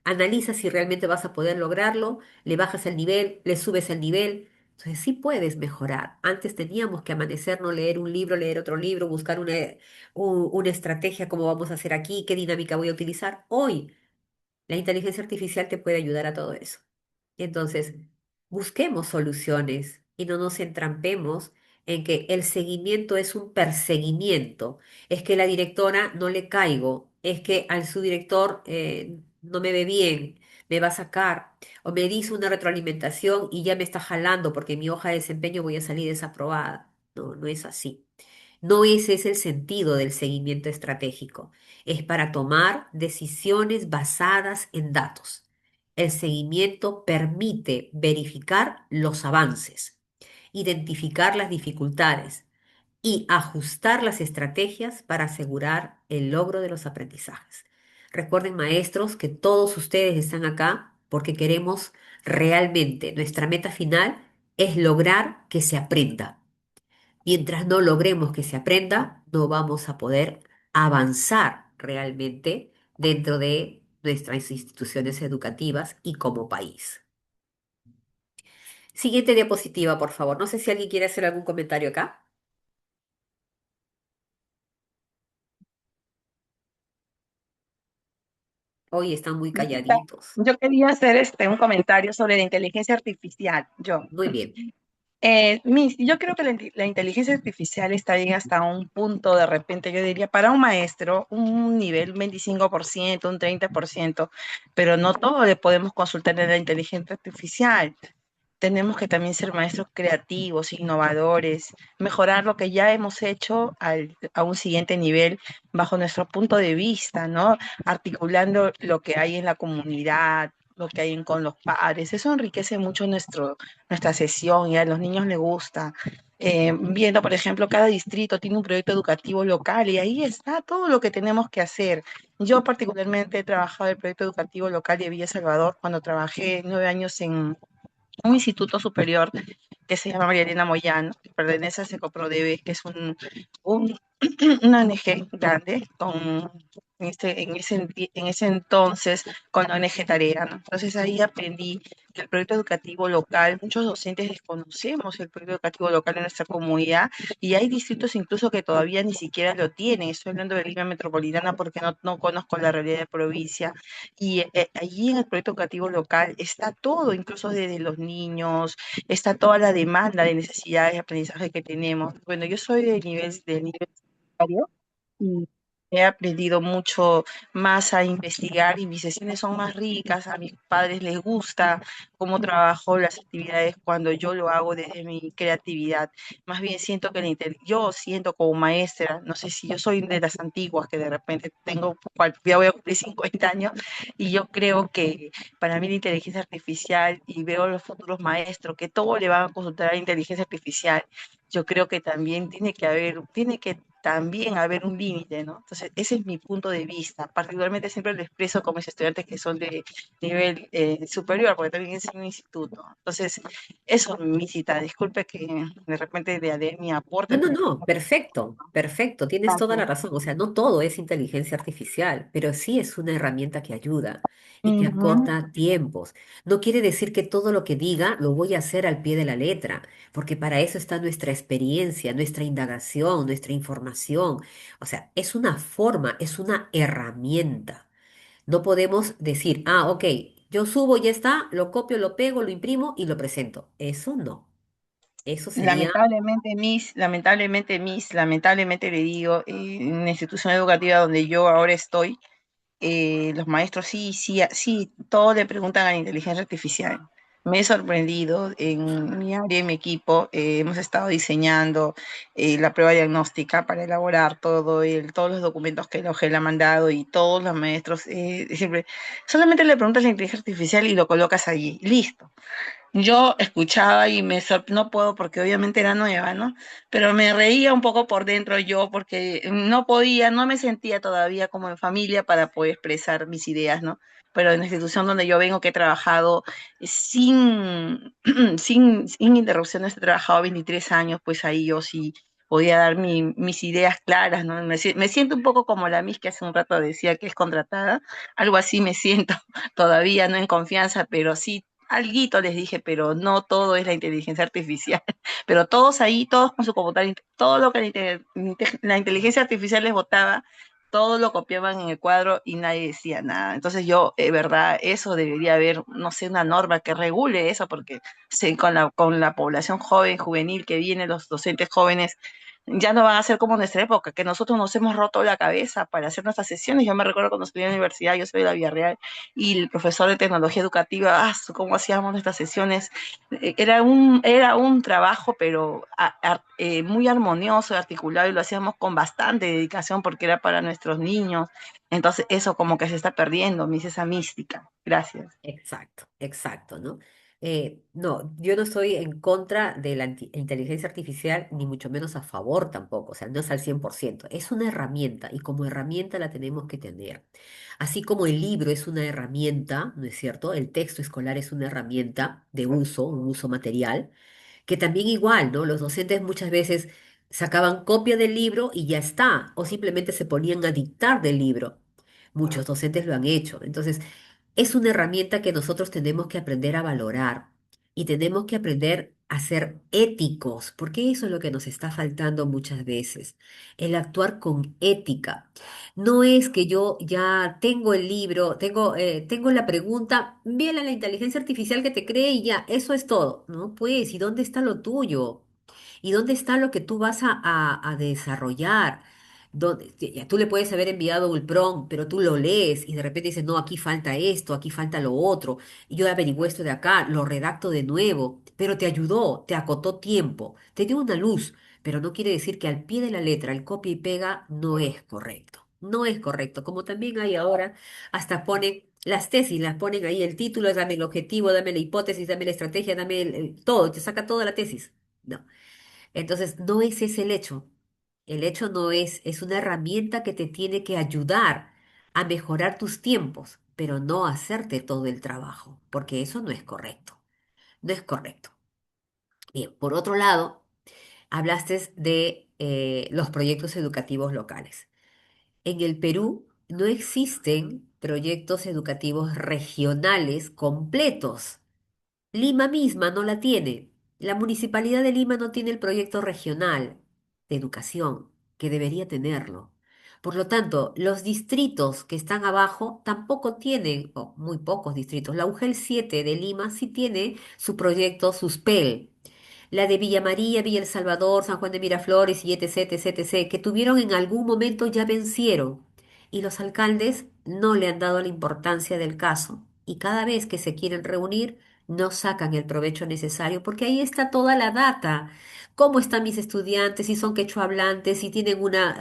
analizas si realmente vas a poder lograrlo, le bajas el nivel, le subes el nivel. Entonces sí puedes mejorar. Antes teníamos que amanecer, no leer un libro, leer otro libro, buscar una estrategia, cómo vamos a hacer aquí, qué dinámica voy a utilizar. Hoy la inteligencia artificial te puede ayudar a todo eso. Entonces, busquemos soluciones y no nos entrampemos en que el seguimiento es un perseguimiento. Es que la directora no le caigo, es que al subdirector no me ve bien, me va a sacar, o me dice una retroalimentación y ya me está jalando porque en mi hoja de desempeño voy a salir desaprobada. No, no es así. No ese es el sentido del seguimiento estratégico. Es para tomar decisiones basadas en datos. El seguimiento permite verificar los avances, identificar las dificultades y ajustar las estrategias para asegurar el logro de los aprendizajes. Recuerden, maestros, que todos ustedes están acá porque queremos realmente, nuestra meta final es lograr que se aprenda. Mientras no logremos que se aprenda, no vamos a poder avanzar realmente dentro de nuestras instituciones educativas y como país. Siguiente diapositiva, por favor. No sé si alguien quiere hacer algún comentario acá. Hoy están muy calladitos. Yo quería hacer un comentario sobre la inteligencia artificial. Muy bien. Yo creo que la inteligencia artificial está bien hasta un punto, de repente, yo diría, para un maestro, un nivel, un 25%, un 30%, pero no todo le podemos consultar en la inteligencia artificial. Tenemos que también ser maestros creativos, innovadores, mejorar lo que ya hemos hecho a un siguiente nivel bajo nuestro punto de vista, ¿no? Articulando lo que hay en la comunidad, lo que hay con los padres. Eso enriquece mucho nuestra sesión y a los niños les gusta. Viendo, por ejemplo, cada distrito tiene un proyecto educativo local y ahí está todo lo que tenemos que hacer. Yo particularmente he trabajado en el proyecto educativo local de Villa Salvador cuando trabajé 9 años en un instituto superior que se llama María Elena Moyano, que pertenece a Secoprodebe, que es un, una ONG grande, en ese entonces con la ONG Tarea, ¿no? Entonces ahí aprendí que el proyecto educativo local, muchos docentes desconocemos el proyecto educativo local en nuestra comunidad y hay distritos incluso que todavía ni siquiera lo tienen. Estoy hablando de Lima Metropolitana porque no conozco la realidad de provincia y allí en el proyecto educativo local está todo, incluso desde los niños, está toda la demanda de necesidades de aprendizaje que tenemos. Bueno, yo soy del nivel secundario y he aprendido mucho más a investigar y mis sesiones son más ricas, a mis padres les gusta cómo trabajo las actividades cuando yo lo hago desde mi creatividad. Más bien siento que yo siento como maestra, no sé si yo soy de las antiguas que de repente ya voy a cumplir 50 años y yo creo que para mí la inteligencia artificial y veo los futuros maestros que todo le van a consultar a la inteligencia artificial, yo creo que también tiene que también haber un límite, ¿no? Entonces, ese es mi punto de vista. Particularmente siempre lo expreso con mis estudiantes que son de nivel superior, porque también es un instituto. Entonces, eso, mi cita. Disculpe que de repente le dé mi No, aporte, no, pero no, perfecto, perfecto, tienes toda la razón. O sea, no todo es inteligencia artificial, pero sí es una herramienta que ayuda y que ujú, acorta tiempos. No quiere decir que todo lo que diga lo voy a hacer al pie de la letra, porque para eso está nuestra experiencia, nuestra indagación, nuestra información. O sea, es una forma, es una herramienta. No podemos decir, ah, ok, yo subo, ya está, lo copio, lo pego, lo imprimo y lo presento. Eso no. Eso sería... lamentablemente le digo, en la institución educativa donde yo ahora estoy, los maestros sí, todo le preguntan a la inteligencia artificial. Me he sorprendido en mi área, en mi equipo, hemos estado diseñando la prueba diagnóstica para elaborar todos los documentos que el OGEL ha mandado y todos los maestros siempre, solamente le preguntas a la inteligencia artificial y lo colocas allí, listo. Yo escuchaba y no puedo porque obviamente era nueva, ¿no? Pero me reía un poco por dentro yo porque no podía, no me sentía todavía como en familia para poder expresar mis ideas, ¿no? Pero en la institución donde yo vengo, que he trabajado sin, sin interrupciones, he trabajado 23 años, pues ahí yo sí podía dar mis ideas claras, ¿no? Me siento un poco como la Miss que hace un rato decía que es contratada, algo así me siento todavía, no en confianza, pero sí alguito les dije, pero no todo es la inteligencia artificial. Pero todos ahí, todos con su computadora, todo lo que la inteligencia artificial les botaba, todo lo copiaban en el cuadro y nadie decía nada. Entonces yo, verdad, eso debería haber, no sé, una norma que regule eso, porque con la población joven, juvenil que viene, los docentes jóvenes, ya no van a ser como nuestra época, que nosotros nos hemos roto la cabeza para hacer nuestras sesiones. Yo me recuerdo cuando estudié en la universidad, yo soy de la Villarreal, y el profesor de tecnología educativa, cómo hacíamos nuestras sesiones. Era un trabajo, pero muy armonioso, articulado, y lo hacíamos con bastante dedicación porque era para nuestros niños. Entonces, eso como que se está perdiendo, esa mística. Gracias. Exacto, exacto, ¿no? No, yo no estoy en contra de la inteligencia artificial, ni mucho menos a favor tampoco, o sea, no es al 100%. Es una herramienta y como herramienta la tenemos que tener. Así como el libro es una herramienta, ¿no es cierto? El texto escolar es una herramienta de uso, un uso material, que también igual, ¿no? Los docentes muchas veces sacaban copia del libro y ya está, o simplemente se ponían a dictar del libro. Muchos docentes lo han hecho. Entonces, es una herramienta que nosotros tenemos que aprender a valorar y tenemos que aprender a ser éticos, porque eso es lo que nos está faltando muchas veces, el actuar con ética. No es que yo ya tengo el libro, tengo la pregunta, envíale a la inteligencia artificial que te cree y ya, eso es todo. No, pues, ¿y dónde está lo tuyo? ¿Y dónde está lo que tú vas a desarrollar? Ya tú le puedes haber enviado un prompt, pero tú lo lees y de repente dices, no, aquí falta esto, aquí falta lo otro, y yo averiguo esto de acá, lo redacto de nuevo, pero te ayudó, te acotó tiempo, te dio una luz, pero no quiere decir que al pie de la letra el copia y pega no es correcto. No es correcto, como también hay ahora, hasta ponen las tesis, las ponen ahí el título, dame el objetivo, dame la hipótesis, dame la estrategia, dame todo, te saca toda la tesis. No. Entonces, no es ese el hecho. El hecho no es una herramienta que te tiene que ayudar a mejorar tus tiempos, pero no hacerte todo el trabajo, porque eso no es correcto. No es correcto. Bien, por otro lado, hablaste de los proyectos educativos locales. En el Perú no existen proyectos educativos regionales completos. Lima misma no la tiene. La Municipalidad de Lima no tiene el proyecto regional de educación, que debería tenerlo. Por lo tanto, los distritos que están abajo tampoco tienen, o muy pocos distritos. La UGEL 7 de Lima sí tiene su proyecto, sus PEL. La de Villa María, Villa El Salvador, San Juan de Miraflores y etc, etc, etc, que tuvieron en algún momento ya vencieron. Y los alcaldes no le han dado la importancia del caso. Y cada vez que se quieren reunir, no sacan el provecho necesario, porque ahí está toda la data. ¿Cómo están mis estudiantes? Si son quechua hablantes, si tienen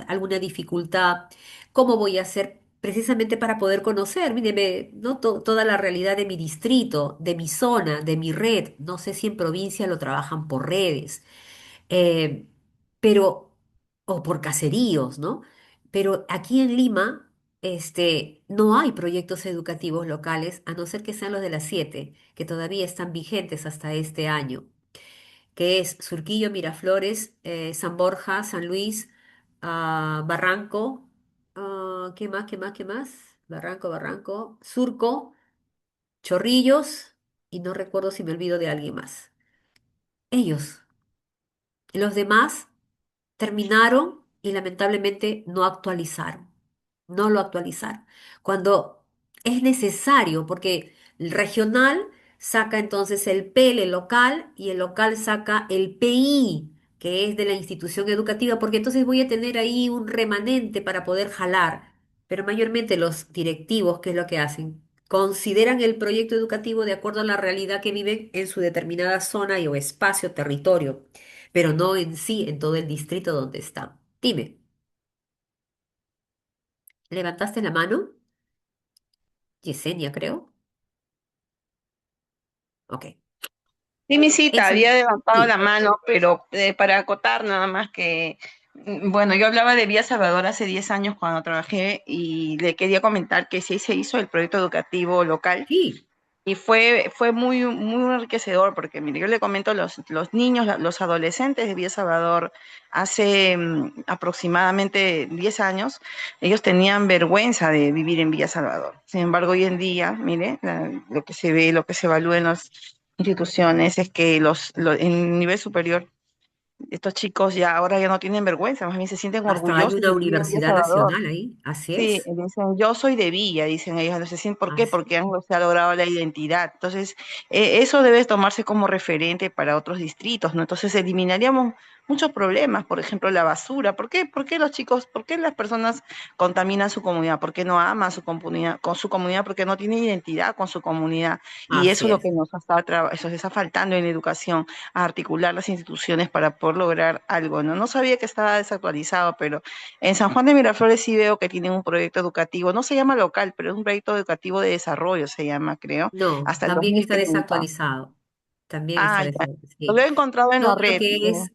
alguna dificultad, ¿cómo voy a hacer precisamente para poder conocer? Míreme, ¿no? Toda la realidad de mi distrito, de mi zona, de mi red. No sé si en provincia lo trabajan por redes, eh, pero, o por caseríos, ¿no? Pero aquí en Lima, no hay proyectos educativos locales, a no ser que sean los de las 7, que todavía están vigentes hasta este año, que es Surquillo, Miraflores, San Borja, San Luis, Barranco, ¿qué más, qué más, qué más? Barranco, Surco, Chorrillos, y no recuerdo si me olvido de alguien más. Ellos, los demás terminaron y lamentablemente no actualizaron, no lo actualizaron. Cuando es necesario, porque el regional saca entonces el PL local y el local saca el PI, que es de la institución educativa, porque entonces voy a tener ahí un remanente para poder jalar. Pero mayormente los directivos, ¿qué es lo que hacen? Consideran el proyecto educativo de acuerdo a la realidad que viven en su determinada zona y o espacio, territorio, pero no en sí, en todo el distrito donde está. Dime, ¿levantaste la mano? Yesenia, creo. Ok. Sí, mi cita, Eso, había levantado la sí, mano, pero para acotar nada más que, bueno, yo hablaba de Vía Salvador hace 10 años cuando trabajé y le quería comentar que sí se hizo el proyecto educativo local. sí, Y fue muy, muy enriquecedor porque, mire, yo le comento a los niños, los adolescentes de Villa Salvador, hace aproximadamente 10 años, ellos tenían vergüenza de vivir en Villa Salvador. Sin embargo, hoy en día, mire, lo que se ve, lo que se evalúa en las instituciones es que en el nivel superior, estos chicos ya ahora ya no tienen vergüenza, más bien se sienten hasta hay orgullosos una de vivir en Villa universidad Salvador. nacional ahí, así Sí, es, dicen, yo soy de Villa, dicen ellos, no sé si por qué, así porque es. se ha logrado la identidad. Entonces, eso debe tomarse como referente para otros distritos, ¿no? Entonces, eliminaríamos muchos problemas, por ejemplo, la basura. ¿Por qué los chicos, por qué las personas contaminan su comunidad? ¿Por qué no aman su comunidad, con su comunidad? Porque no tienen identidad con su comunidad. Y eso Así es lo es. que eso se está faltando en educación, a articular las instituciones para poder lograr algo, ¿no? No sabía que estaba desactualizado, pero en San Juan de Miraflores sí veo que tienen un proyecto educativo, no se llama local, pero es un proyecto educativo de desarrollo, se llama, creo, No, hasta el también está 2030. desactualizado. También está Ah, ya. desactualizado. Lo Sí. he encontrado en la red.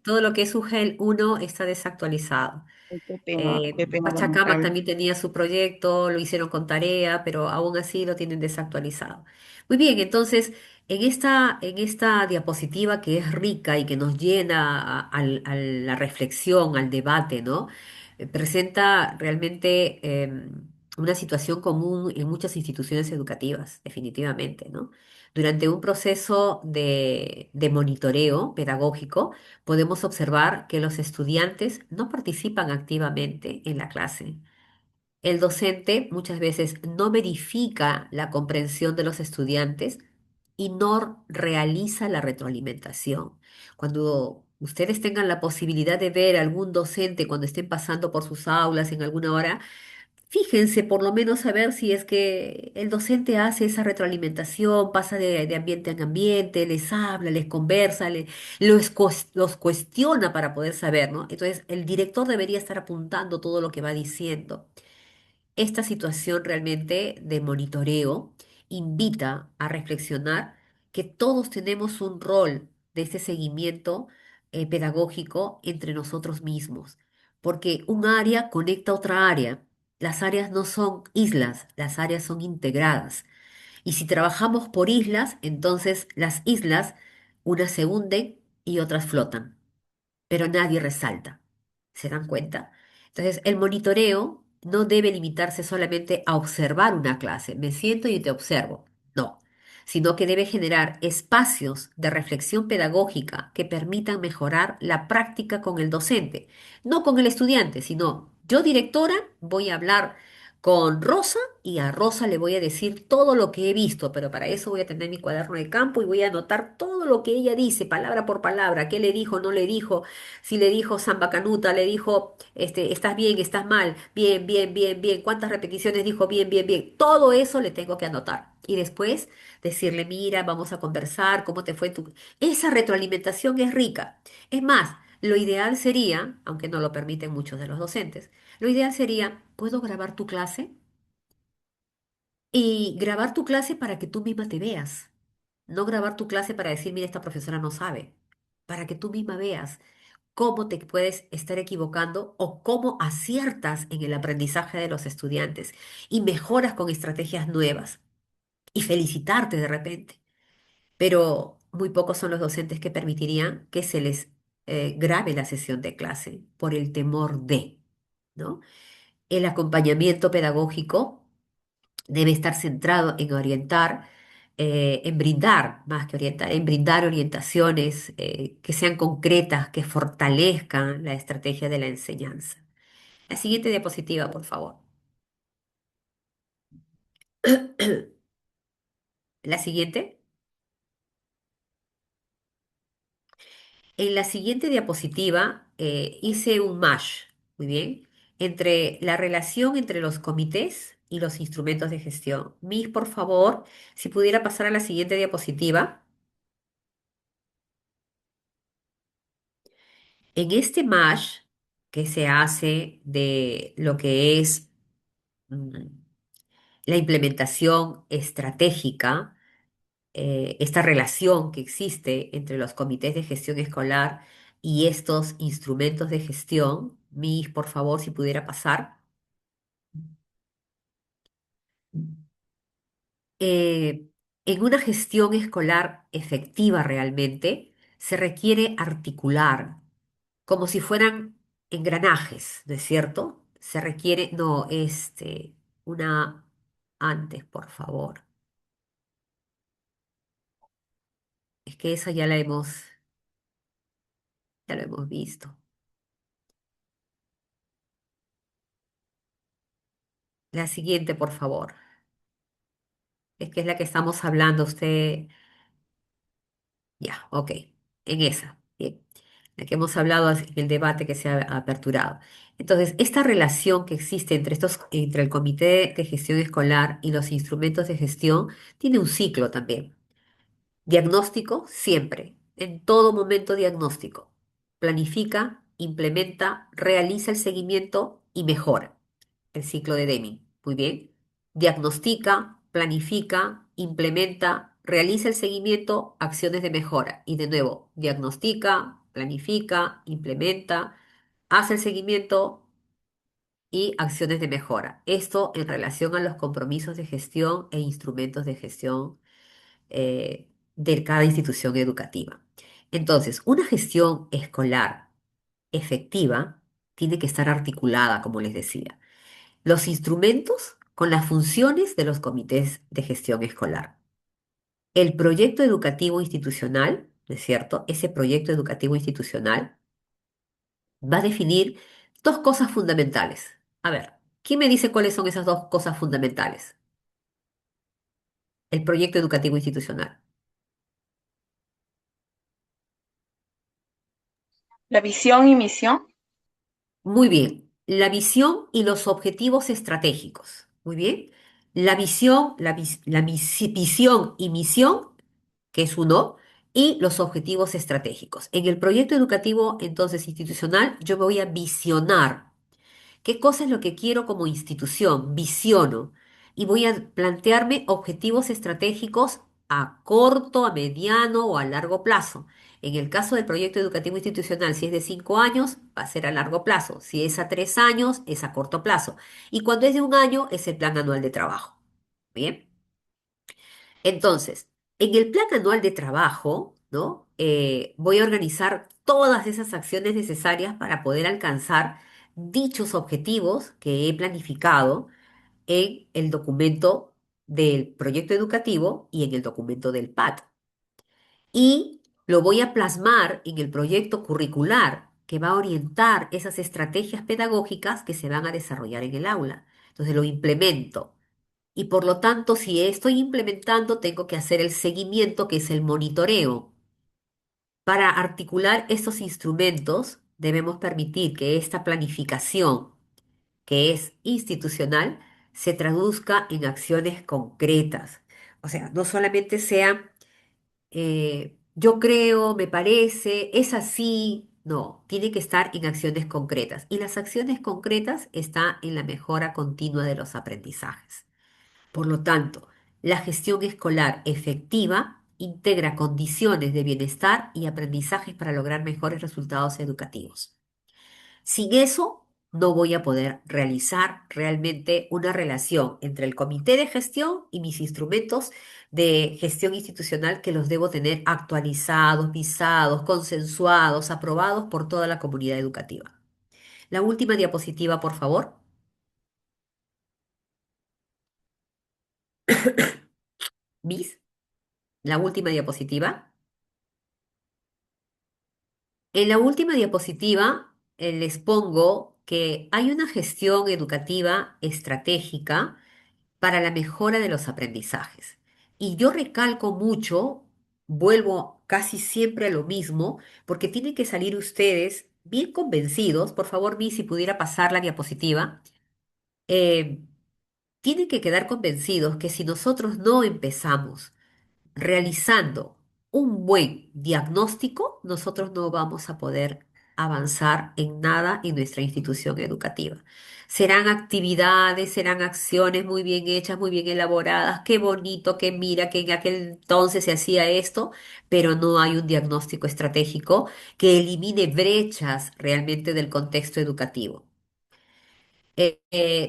Todo lo que es UGEL 1 está desactualizado. Ay, qué pena, Pachacamac lamentable. también tenía su proyecto, lo hicieron con tarea, pero aún así lo tienen desactualizado. Muy bien, entonces, en esta diapositiva que es rica y que nos llena a la reflexión, al debate, ¿no? Presenta realmente una situación común en muchas instituciones educativas, definitivamente, ¿no? Durante un proceso de monitoreo pedagógico, podemos observar que los estudiantes no participan activamente en la clase. El docente muchas veces no verifica la comprensión de los estudiantes y no realiza la retroalimentación. Cuando ustedes tengan la posibilidad de ver a algún docente cuando estén pasando por sus aulas en alguna hora, fíjense por lo menos a ver si es que el docente hace esa retroalimentación, pasa de ambiente en ambiente, les habla, les conversa, los cuestiona para poder saber, ¿no? Entonces, el director debería estar apuntando todo lo que va diciendo. Esta situación realmente de monitoreo invita a reflexionar que todos tenemos un rol de este seguimiento pedagógico entre nosotros mismos, porque un área conecta a otra área. Las áreas no son islas, las áreas son integradas. Y si trabajamos por islas, entonces las islas, unas se hunden y otras flotan, pero nadie resalta. ¿Se dan cuenta? Entonces, el monitoreo no debe limitarse solamente a observar una clase. Me siento y te observo. No, sino que debe generar espacios de reflexión pedagógica que permitan mejorar la práctica con el docente, no con el estudiante, sino yo, directora, voy a hablar con Rosa y a Rosa le voy a decir todo lo que he visto, pero para eso voy a tener mi cuaderno de campo y voy a anotar todo lo que ella dice, palabra por palabra, qué le dijo, no le dijo, si le dijo Samba Canuta, le dijo, estás bien, estás mal, bien, bien, bien, bien, cuántas repeticiones dijo, bien, bien, bien. Todo eso le tengo que anotar. Y después decirle, mira, vamos a conversar, cómo te fue tu... Esa retroalimentación es rica. Es más, lo ideal sería, aunque no lo permiten muchos de los docentes, lo ideal sería, ¿puedo grabar tu clase? Y grabar tu clase para que tú misma te veas. No grabar tu clase para decir, mira, esta profesora no sabe. Para que tú misma veas cómo te puedes estar equivocando o cómo aciertas en el aprendizaje de los estudiantes y mejoras con estrategias nuevas y felicitarte de repente. Pero muy pocos son los docentes que permitirían que se les grabe la sesión de clase por el temor de, ¿no? El acompañamiento pedagógico debe estar centrado en orientar, en brindar, más que orientar, en brindar orientaciones que sean concretas, que fortalezcan la estrategia de la enseñanza. La siguiente diapositiva, por favor. La siguiente. En la siguiente diapositiva hice un match, muy bien, entre la relación entre los comités y los instrumentos de gestión. Miss, por favor, si pudiera pasar a la siguiente diapositiva. En este match que se hace de lo que es mm, la implementación estratégica, esta relación que existe entre los comités de gestión escolar y estos instrumentos de gestión. Miss, por favor, si pudiera pasar. Eh, en una gestión escolar efectiva realmente, se requiere articular como si fueran engranajes, ¿no es cierto? Se requiere, no, una antes, por favor. Es que esa ya lo hemos visto. La siguiente, por favor. Es que es la que estamos hablando, usted, ya, ok, en esa, bien, la que hemos hablado en el debate que se ha aperturado. Entonces, esta relación que existe entre el Comité de Gestión Escolar y los instrumentos de gestión tiene un ciclo también. Diagnóstico, siempre, en todo momento diagnóstico. Planifica, implementa, realiza el seguimiento y mejora. El ciclo de Deming. Muy bien. Diagnostica, planifica, implementa, realiza el seguimiento, acciones de mejora. Y de nuevo, diagnostica, planifica, implementa, hace el seguimiento y acciones de mejora. Esto en relación a los compromisos de gestión e instrumentos de gestión de cada institución educativa. Entonces, una gestión escolar efectiva tiene que estar articulada, como les decía, los instrumentos con las funciones de los comités de gestión escolar. El proyecto educativo institucional, ¿no es cierto? Ese proyecto educativo institucional va a definir dos cosas fundamentales. A ver, ¿quién me dice cuáles son esas dos cosas fundamentales? El proyecto educativo institucional. La visión y misión. Muy bien. La visión y los objetivos estratégicos. Muy bien. La visión, visión y misión, que es uno, y los objetivos estratégicos. En el proyecto educativo, entonces, institucional, yo me voy a visionar. ¿Qué cosa es lo que quiero como institución? Visiono. Y voy a plantearme objetivos estratégicos a corto, a mediano o a largo plazo. En el caso del proyecto educativo institucional, si es de 5 años, va a ser a largo plazo. Si es a 3 años, es a corto plazo. Y cuando es de un año, es el plan anual de trabajo. Bien. Entonces, en el plan anual de trabajo, ¿no? Voy a organizar todas esas acciones necesarias para poder alcanzar dichos objetivos que he planificado en el documento del proyecto educativo y en el documento del PAT. Y lo voy a plasmar en el proyecto curricular que va a orientar esas estrategias pedagógicas que se van a desarrollar en el aula. Entonces lo implemento. Y por lo tanto, si estoy implementando, tengo que hacer el seguimiento, que es el monitoreo. Para articular estos instrumentos, debemos permitir que esta planificación, que es institucional, se traduzca en acciones concretas. O sea, no solamente sea yo creo, me parece, es así. No, tiene que estar en acciones concretas. Y las acciones concretas están en la mejora continua de los aprendizajes. Por lo tanto, la gestión escolar efectiva integra condiciones de bienestar y aprendizajes para lograr mejores resultados educativos. Sin eso, no voy a poder realizar realmente una relación entre el comité de gestión y mis instrumentos de gestión institucional que los debo tener actualizados, visados, consensuados, aprobados por toda la comunidad educativa. La última diapositiva, por favor. Miss, la última diapositiva. En la última diapositiva les pongo que hay una gestión educativa estratégica para la mejora de los aprendizajes. Y yo recalco mucho, vuelvo casi siempre a lo mismo, porque tienen que salir ustedes bien convencidos. Por favor, Vi, si pudiera pasar la diapositiva. eh, Tienen que quedar convencidos que si nosotros no empezamos realizando un buen diagnóstico, nosotros no vamos a poder avanzar en nada en nuestra institución educativa. Serán actividades, serán acciones muy bien hechas, muy bien elaboradas, qué bonito, que mira que en aquel entonces se hacía esto, pero no hay un diagnóstico estratégico que elimine brechas realmente del contexto educativo.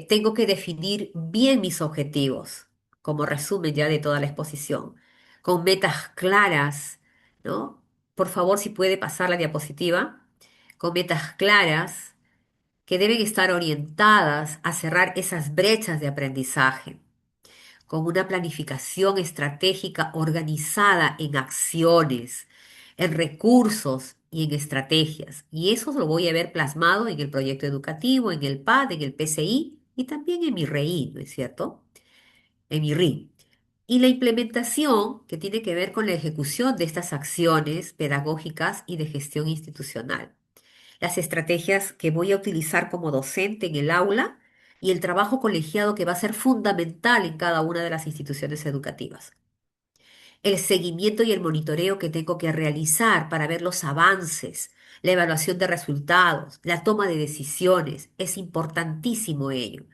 Tengo que definir bien mis objetivos, como resumen ya de toda la exposición, con metas claras, ¿no? Por favor, si puede pasar la diapositiva, con metas claras que deben estar orientadas a cerrar esas brechas de aprendizaje con una planificación estratégica organizada en acciones, en recursos y en estrategias. Y eso lo voy a ver plasmado en el proyecto educativo, en el PAD, en el PCI y también en mi REI, ¿no es cierto? En mi RI. Y la implementación que tiene que ver con la ejecución de estas acciones pedagógicas y de gestión institucional, las estrategias que voy a utilizar como docente en el aula y el trabajo colegiado que va a ser fundamental en cada una de las instituciones educativas. El seguimiento y el monitoreo que tengo que realizar para ver los avances, la evaluación de resultados, la toma de decisiones, es importantísimo ello.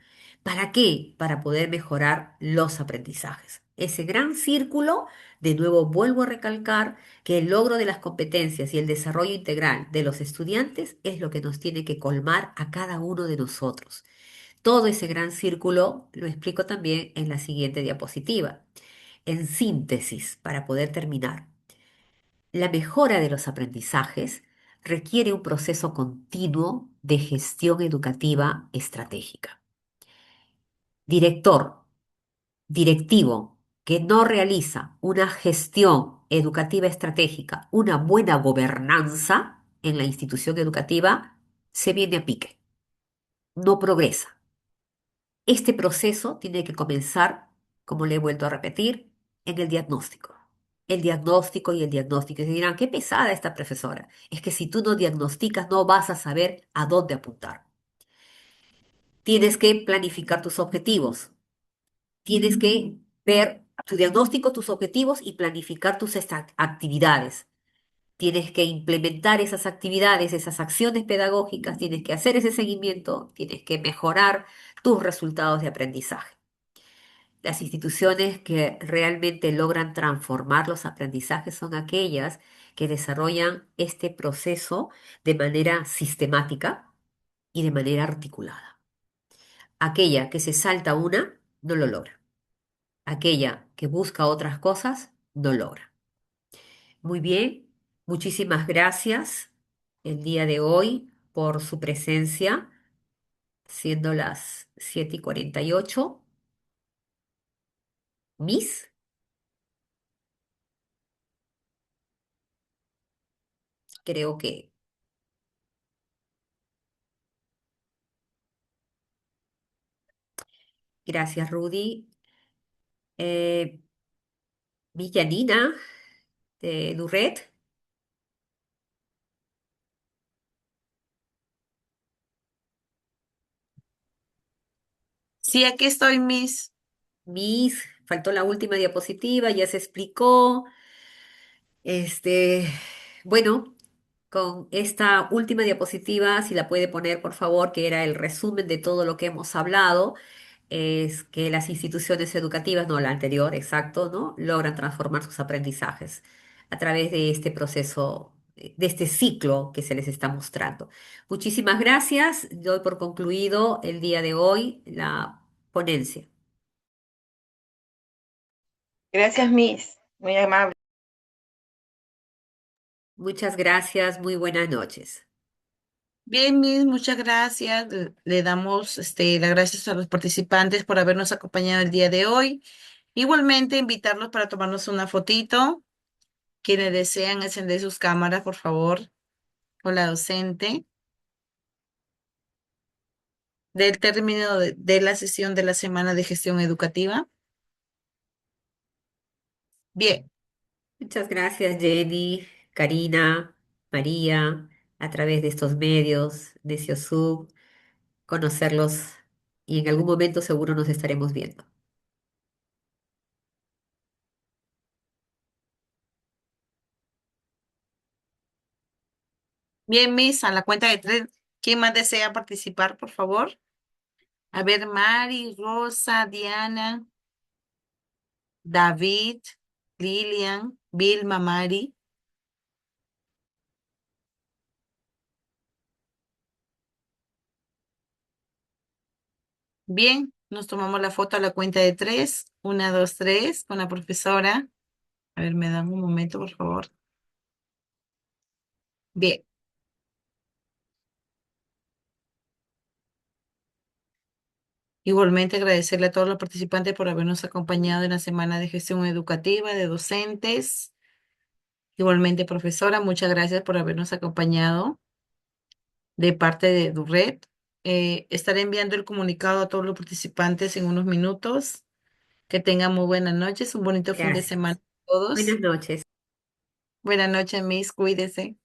¿Para qué? Para poder mejorar los aprendizajes. Ese gran círculo, de nuevo vuelvo a recalcar que el logro de las competencias y el desarrollo integral de los estudiantes es lo que nos tiene que colmar a cada uno de nosotros. Todo ese gran círculo lo explico también en la siguiente diapositiva. En síntesis, para poder terminar, la mejora de los aprendizajes requiere un proceso continuo de gestión educativa estratégica. Director, directivo que no realiza una gestión educativa estratégica, una buena gobernanza en la institución educativa, se viene a pique, no progresa. Este proceso tiene que comenzar, como le he vuelto a repetir, en el diagnóstico. El diagnóstico y el diagnóstico. Y se dirán, qué pesada esta profesora. Es que si tú no diagnosticas, no vas a saber a dónde apuntar. Tienes que planificar tus objetivos. Tienes que ver tu diagnóstico, tus objetivos y planificar tus actividades. Tienes que implementar esas actividades, esas acciones pedagógicas, tienes que hacer ese seguimiento, tienes que mejorar tus resultados de aprendizaje. Las instituciones que realmente logran transformar los aprendizajes son aquellas que desarrollan este proceso de manera sistemática y de manera articulada. Aquella que se salta una, no lo logra. Aquella que busca otras cosas, no logra. Muy bien, muchísimas gracias el día de hoy por su presencia, siendo las 7:48. Miss, creo que gracias, Rudy. Eh, Villanina de Durret. Sí, aquí estoy, Miss. Miss, faltó la última diapositiva, ya se explicó. Este, bueno, con esta última diapositiva, si la puede poner, por favor, que era el resumen de todo lo que hemos hablado, es que las instituciones educativas, no la anterior, exacto, ¿no? Logran transformar sus aprendizajes a través de este proceso, de este ciclo que se les está mostrando. Muchísimas gracias. Doy por concluido el día de hoy la ponencia. Gracias, Miss. Muy amable. Muchas gracias. Muy buenas noches. Bien, Miss, muchas gracias. Le damos las gracias a los participantes por habernos acompañado el día de hoy. Igualmente, invitarlos para tomarnos una fotito. Quienes desean encender sus cámaras, por favor, con la docente. Del término de la sesión de la Semana de Gestión Educativa. Bien, Muchas gracias, Jenny, Karina, María, a través de estos medios, de Ciosub, conocerlos y en algún momento seguro nos estaremos viendo. Bien, Miss, a la cuenta de tres, ¿quién más desea participar, por favor? A ver, Mari, Rosa, Diana, David, Lilian, Vilma, Mari. Bien, nos tomamos la foto a la cuenta de tres. Una, dos, tres, con la profesora. A ver, me dan un momento, por favor. Bien, igualmente agradecerle a todos los participantes por habernos acompañado en la semana de gestión educativa de docentes. Igualmente, profesora, muchas gracias por habernos acompañado de parte de DURET. Estaré enviando el comunicado a todos los participantes en unos minutos. Que tengan muy buenas noches, un bonito fin de semana Gracias. a todos. Buenas noches. Buenas noches, Miss, cuídese.